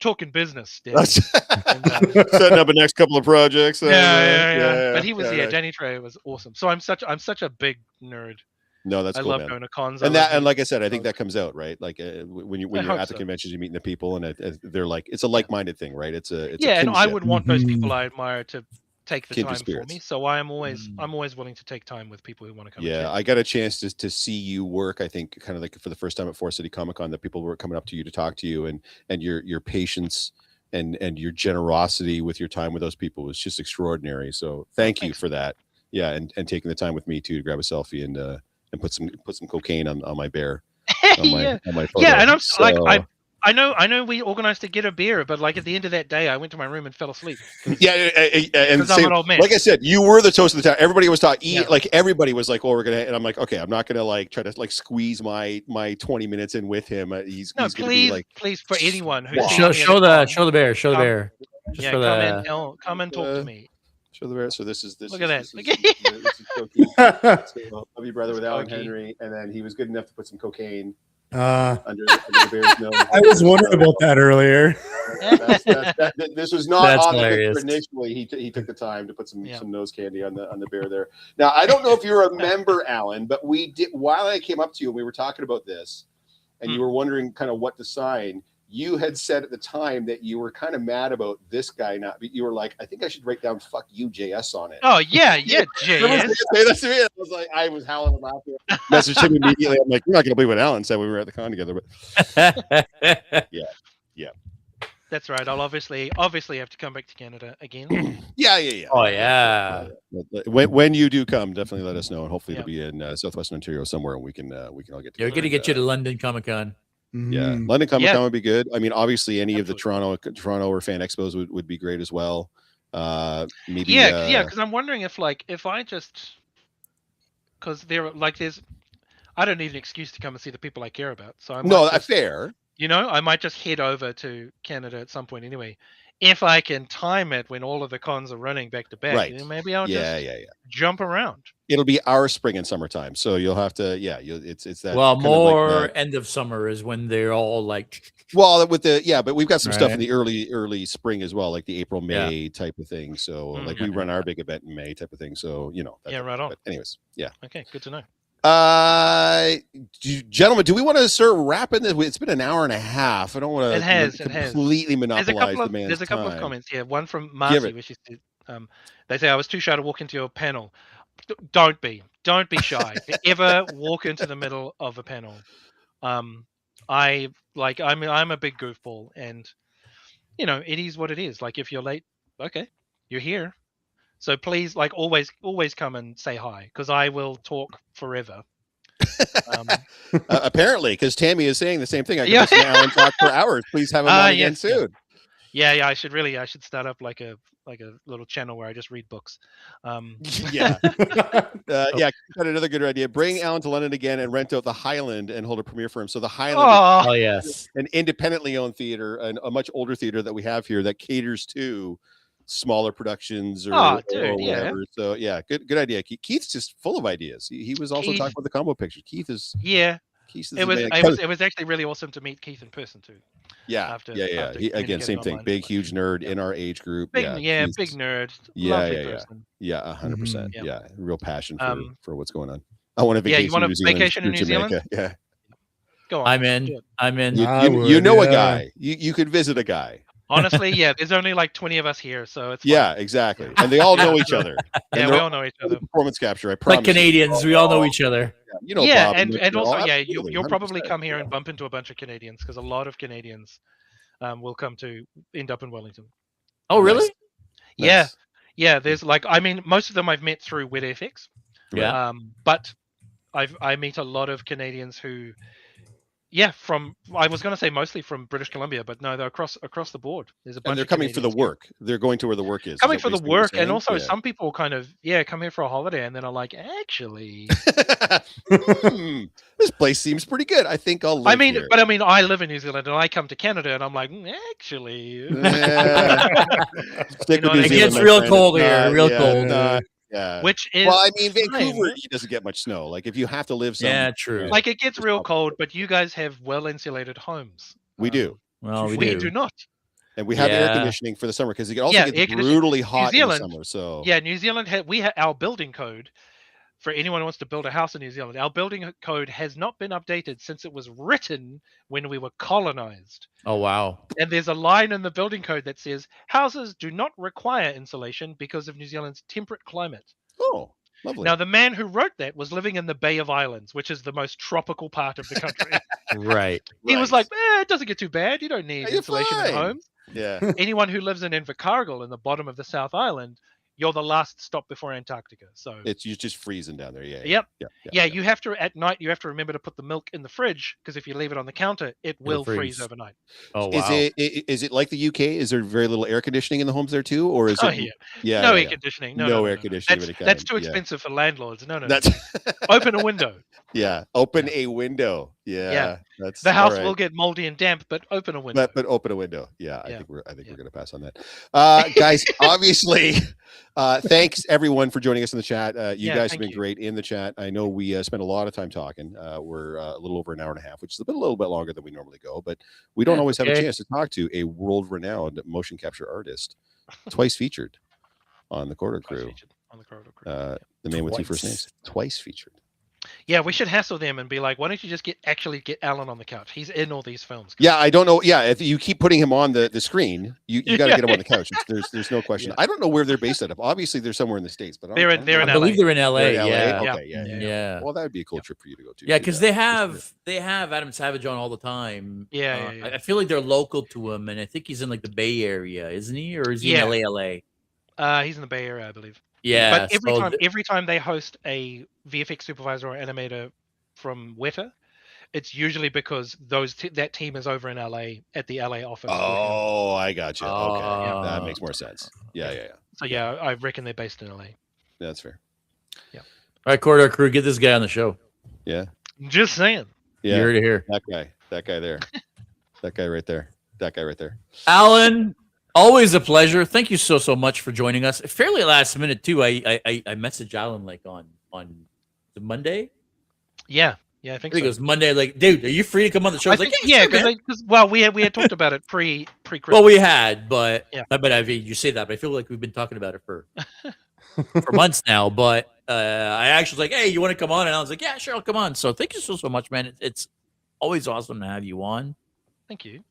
talking business, Danny. Setting up the next couple of projects. But he was Danny Trejo was awesome. So I'm such a big nerd. No, that's I cool, love man. going to cons. And like I said, I think that comes out, right? Like when you're at the conventions, you're meeting the people, and they're like, it's a like-minded thing, right? It's a and I would want those people I admire to take the time for me. spirits. So I'm always willing to take time with people who want to come. Yeah, I got a chance to see you work. I think kind of like for the first time at Forest City Comic Con, that people were coming up to you to talk to you, and your patience and your generosity with your time with those people was just extraordinary. So thank you for that. Yeah, and taking the time with me too to grab a selfie and put some cocaine on my bear. On my photo. Yeah, and I'm like I know we organized to get a beer, but like at the end of that day, I went to my room and fell asleep. Yeah, and I'm an old man. Like I said, you were the toast of the town. Everybody was talking. Like everybody was like, "Oh, we're gonna," and I'm like, "Okay, I'm not gonna like try to like squeeze my 20 minutes in with him. He's please, gonna be like, please, for anyone who show the bear. Show the bear. Just come and talk to me. Show the bear. So this. Look at that. This is cocaine. So, love you, brother, with Allan Henry, and then he was good enough to put some cocaine under the bear's nose. I was wondering about that earlier. This was not on the hilarious. picture initially. He took the time to put some nose candy on the bear there. Now I don't know if you remember, Allan, but we did while I came up to you and we were talking about this, and you were wondering kind of what to sign. You had said at the time that you were kind of mad about this guy not. You were like, I think I should write down "fuck you, JS" on it. Oh yeah, JS. Say that to me. I was howling and laughing. Messaged him immediately. I'm like, you're not gonna believe what Allan said when we were at the con together. But yeah. That's right. I'll obviously have to come back to Canada again. Yeah. Oh yeah. When you do come, definitely let us know, and hopefully it'll be in Southwestern Ontario somewhere, and we can all get together. We're gonna get you to London Comic Con. Yeah, London Comic Con would be good. I mean, obviously, any of the Toronto or fan expos would be great as well. Maybe. Because I'm wondering if I just because there's I don't need an excuse to come and see the people I care about. So that's fair. I might just head over to Canada at some point anyway. If I can time it when all of the cons are running back to back, right? Maybe I'll just jump around. It'll be our spring and summertime, so you'll have to. Yeah, it's that. Well, more end of summer is when they're all like. Well, with but we've got some stuff in the early spring as well, like the April May type of thing. So we run our big event in May type of thing. So right on. But anyways, Okay, good to know. Gentlemen, do we want to start wrapping this? It's been an hour and a half. I don't want to completely monopolize the man's There's a couple of comments here. One from Marcy, which is they say I was too shy to walk into your panel. Don't be shy. Ever walk into the middle of a panel. I'm a big goofball, and it is what it is. Like if you're late, okay, you're here. So please, always come and say hi, because I will talk forever. Apparently, because Tammy is saying the same thing. I can listen to Allan talk for hours. Please have him on again soon. Yeah. I should start up like a little channel where I just read books. Got another good idea. Bring Allan to London again and rent out the Highland and hold a premiere for him. So the Highland, yes, an independently owned theater, a much older theater that we have here that caters to smaller productions or whatever. So good idea. Keith's just full of ideas. He was also talking about the combo picture. Keith is it was actually really awesome to meet Keith in person too. After again, same thing. Big, huge nerd in our age group. Big nerd. Lovely person. 100%. Yeah, real passion for what's going on. I want to vacation. You want a vacation in New Zealand? Yeah. Go on. I'm in. You know a guy. You could visit a guy. Honestly, there's only like 20 of us here, so it's fun. Exactly, and they all know each other. We all know each other. Performance capture, I promise. Like Canadians, we all know each other. You know, yeah, Bob in and Montreal, also absolutely, you'll probably 100%, come here yeah. and bump into a bunch of Canadians because a lot of Canadians will come to end up in Wellington. Oh, really? Nice. Yeah, Nice. yeah. There's like, I mean, most of them I've met through WebFX. Yeah. But I meet a lot of Canadians who, from, I was going to say mostly from British Columbia, but no, they're across the board. There's a And bunch they're of coming for the Canadians here. work. They're going to where the work is. Coming Is for that the basically what you're work, and saying? also Yeah. some people kind of come here for a holiday, and then are like, actually, This place seems pretty good. I think I'll live here. I mean, I live in New Zealand, and I come to Canada, and I'm like, actually, Yeah. Stick with You know what I New mean? It Zealand, gets my real friend. cold It's here, not- real yeah, cold. it's not- yeah. which is Well, I mean, fine. Vancouver doesn't get much snow. Like, if you have to live somewhere, Yeah, true. Like, it gets It's real not- cold, but you guys have well insulated homes. we do. Well, We do not. And we have air Yeah. conditioning for the summer because it also Yeah, gets air conditioning. brutally hot in the Zealand, summer. So Yeah, New Zealand our building code. For anyone who wants to build a house in New Zealand, our building code has not been updated since it was written when we were colonized. Oh, wow. And there's a line in the building code that says houses do not require insulation because of New Zealand's temperate climate. oh, lovely. Now, the man who wrote that was living in the Bay of Islands, which is the most tropical part of the country. Right. He was Right. like, it doesn't get too bad. You don't need You're insulation in fine." homes. Yeah. Anyone who lives in Invercargill in the bottom of the South Island, you're the last stop before Antarctica. So You're just freezing down there. Yeah. Yep. Yeah. you have to, at night, you have to remember to put the milk in the fridge, because if you leave it on the counter, it will freeze freeze. overnight. Oh, wow. Is it like the UK? Is there very little air conditioning in the homes there too, or is Oh, it? yeah. Yeah. No yeah, air yeah. conditioning. No No air conditioning of any kind, That's too yeah. expensive for landlords. No. That's Open a window. yeah. Open a window. Yeah. That's The house all right. will get moldy and damp, but open a window. But open a window. Yeah, I Yeah. think we're going to pass on that. Yeah. Guys, obviously, thanks everyone for joining us in the chat. You Yeah, guys have thank been you. great in the chat. I know we spent a lot of time talking. We're a little over an hour and a half, which is a little bit longer than we normally go, but we don't That's always have a okay. chance to talk to a world-renowned motion capture artist, twice featured on the Corridor Twice Crew. featured on the Corridor Crew. The man with two first Twice. names, twice featured. Yeah, we should hassle them and be like, why don't you just actually get Allan on the couch? He's in all these films. Yeah, I don't know. Yeah, if you keep putting him on the screen, you got to Yeah. get him on the couch. There's no question. Yeah. I don't know where they're based out of. Obviously, they're somewhere in the States, but They're I in don't know. I LA. believe they're in LA. They're in LA? Yeah. Okay, yeah. Yeah. Well, that would be a cool trip for you to go to. Yeah, do because that, they for sure. have Adam Savage on all the time. Yeah. I feel like they're local to him, and I think he's in like the Bay Area, isn't he? Or is he Yeah. in LA? He's in the Bay Area, I believe. Yeah. But every time they host a VFX supervisor or animator from Weta, it's usually because that team is over in LA at the LA office. Oh, I got you. Okay, that Oh. makes more sense. Yeah. So yeah, I reckon they're based in LA. That's fair. All right, Corridor Crew, get this guy on the show. Yeah. Just saying. Yeah. You heard it here. That guy there. That guy right there. Allan, always a pleasure. Thank you so much for joining us. Fairly last minute too. I messaged Allan like on the Monday. Yeah, I I think think so. it was Monday. Like, dude, are you free to come on the show? I was like, yeah, sure, man. because we had talked about it pre Christmas. Well, we had, but Yeah. but I mean, you say that, but I feel like we've been talking about it for months now. But I actually was like, hey, you want to come on? And I was like, yeah, sure, I'll come on. So thank you so much, man. It's always awesome to have you on. Thank you.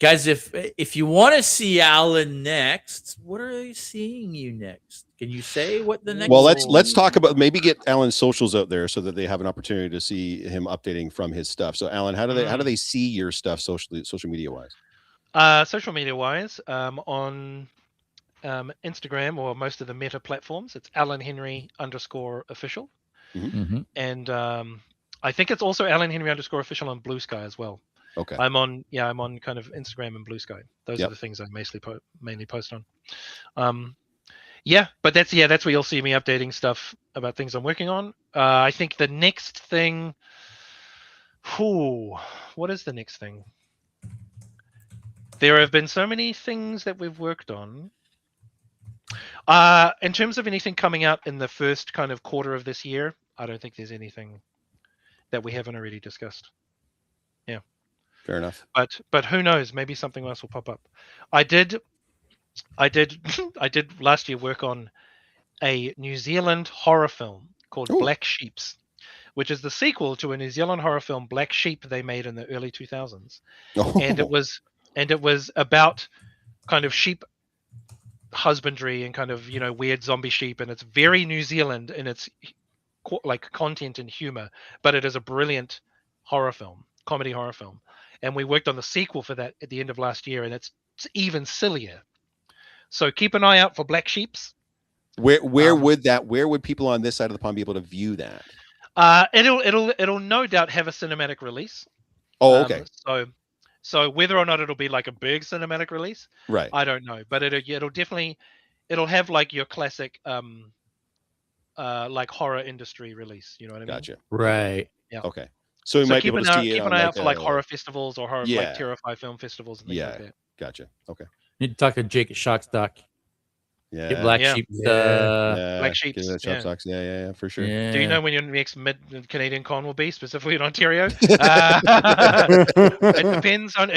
Guys, if you want to see Allan next, what are you seeing you next? Can you say what the next? Well, let's talk about, maybe get Allan's socials out there so that they have an opportunity to see him updating from his stuff. So, Allan, how do they see your stuff social media wise? Social media wise, on Instagram or most of the Meta platforms, it's Allan Henry _official, Mhm. and I think it's also Allan Henry _official on Blue Sky as well. Okay. I'm on kind of Instagram and Blue Sky. Those Yep. are the things I mainly post on. But that's where you'll see me updating stuff about things I'm working on. I think the next thing. What is the next thing? There have been so many things that we've worked on. In terms of anything coming out in the first kind of quarter of this year, I don't think there's anything that we haven't already discussed. Yeah. Fair enough. But who knows? Maybe something else will pop up. I did last year work on a New Zealand horror film called Ooh. Black Sheeps, which is the sequel to a New Zealand horror film, Black Sheep, they made in the early 2000s. And it was about kind of sheep husbandry and kind of, weird zombie sheep, and it's very New Zealand in its like content and humor, but it is a brilliant comedy horror film. And we worked on the sequel for that at the end of last year, and it's even sillier. So keep an eye out for Black Sheeps. Where would people on this side of the pond be able to view that? It'll no doubt have a cinematic release. Oh, okay. So whether or not it'll be like a big cinematic release, right, I don't know. But it'll have like your classic like horror industry release. You know what I mean? Gotcha. Right. Yeah. Okay. So we might be able to see it. Keep an eye out for like horror festivals or like Terrify film festivals and things like that. Gotcha. Okay. Need to talk to Jake at Shockstock. Yeah. Get Black Sheep. Black Sheep. Yeah, for sure. Yeah. Do you know when your next mid-Canadian con will be, specifically in Ontario? It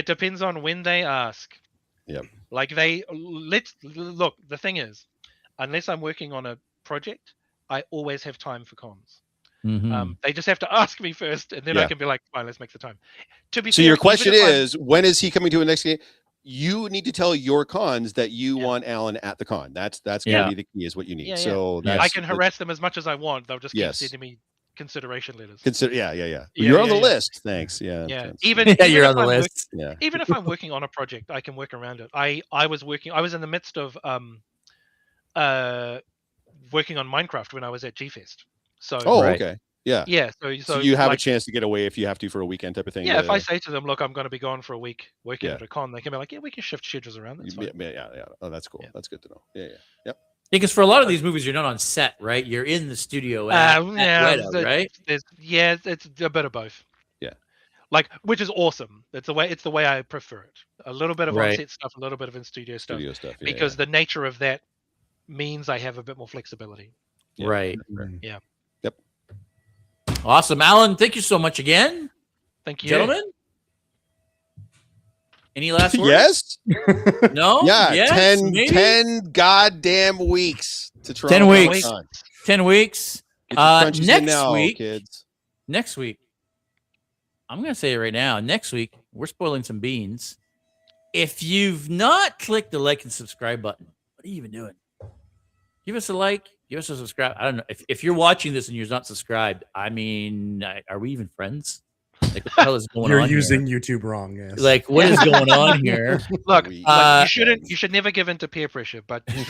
depends on when they ask. Yeah. Like look, the thing is, unless I'm working on a project, I always have time for cons. Mm-hmm. They just have to ask me first, and then I can be like, fine, let's make the time. To be so fair, your question is, when is he coming to a next game? You need to tell your cons that you want Allan at the con. That's going to be the key, is what you need. Yeah, so I can harass them as much as I want. They'll just keep sending me consideration letters. You're on the list. Thanks. Yeah. Even you're on the list. Even if I'm working on a project, I can work around it. I was in the midst of working on Minecraft when I was at G-Fest. So okay. Yeah. So you have a chance to get away if you have to for a weekend type of thing. Yeah, if I say to them, look, I'm going to be gone for a week working at a con, they can be like, yeah, we can shift schedules around. That's fine. Yeah. Oh, that's cool. That's good to know. Yep. Because for a lot of these movies, you're not on set, right? You're in the studio at Weta, right? It's a bit of both. Yeah. Like, which is awesome. It's the way I prefer it. A little bit of on-set stuff, a little bit of in-studio stuff. Because the nature of that means I have a bit more flexibility. Yeah. Right. Yeah. Yep. Awesome. Allan, thank you so much again. Thank you. Gentlemen? Any last words? Yes. No? Yeah. Yes? 10 goddamn weeks to try. 10 weeks. 10 weeks. Next week, kids. Next week, I'm going to say it right now. Next week, we're spoiling some beans. If you've not clicked the like and subscribe button, what are you even doing? Give us a like. Give us a subscribe. I don't know. If you're watching this and you're not subscribed, I mean, are we even friends? Like, what the hell is going on? You're using YouTube wrong. Yes. Like, what is going on here? Look, you should never give in to peer pressure, but in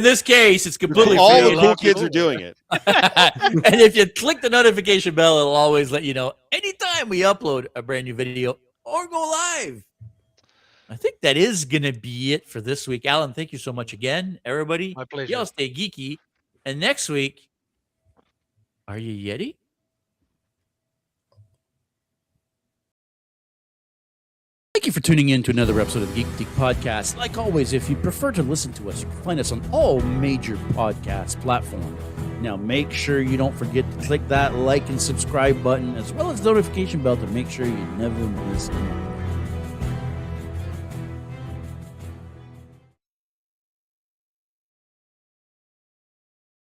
this case, it's completely all free. the cool kids are doing it. And if you click the notification bell, it'll always let you know anytime we upload a brand new video or go live. I think that is going to be it for this week. Allan, thank you so much again. Everybody, my pleasure. Y'all stay geeky. And next week, are you Yeti? Thank you for tuning in to another episode of the Geek Boutique Podcast. Like always, if you prefer to listen to us, you can find us on all major podcast platforms. Now, make sure you don't forget to click that like and subscribe button, as well as the notification bell to make sure you never miss anything.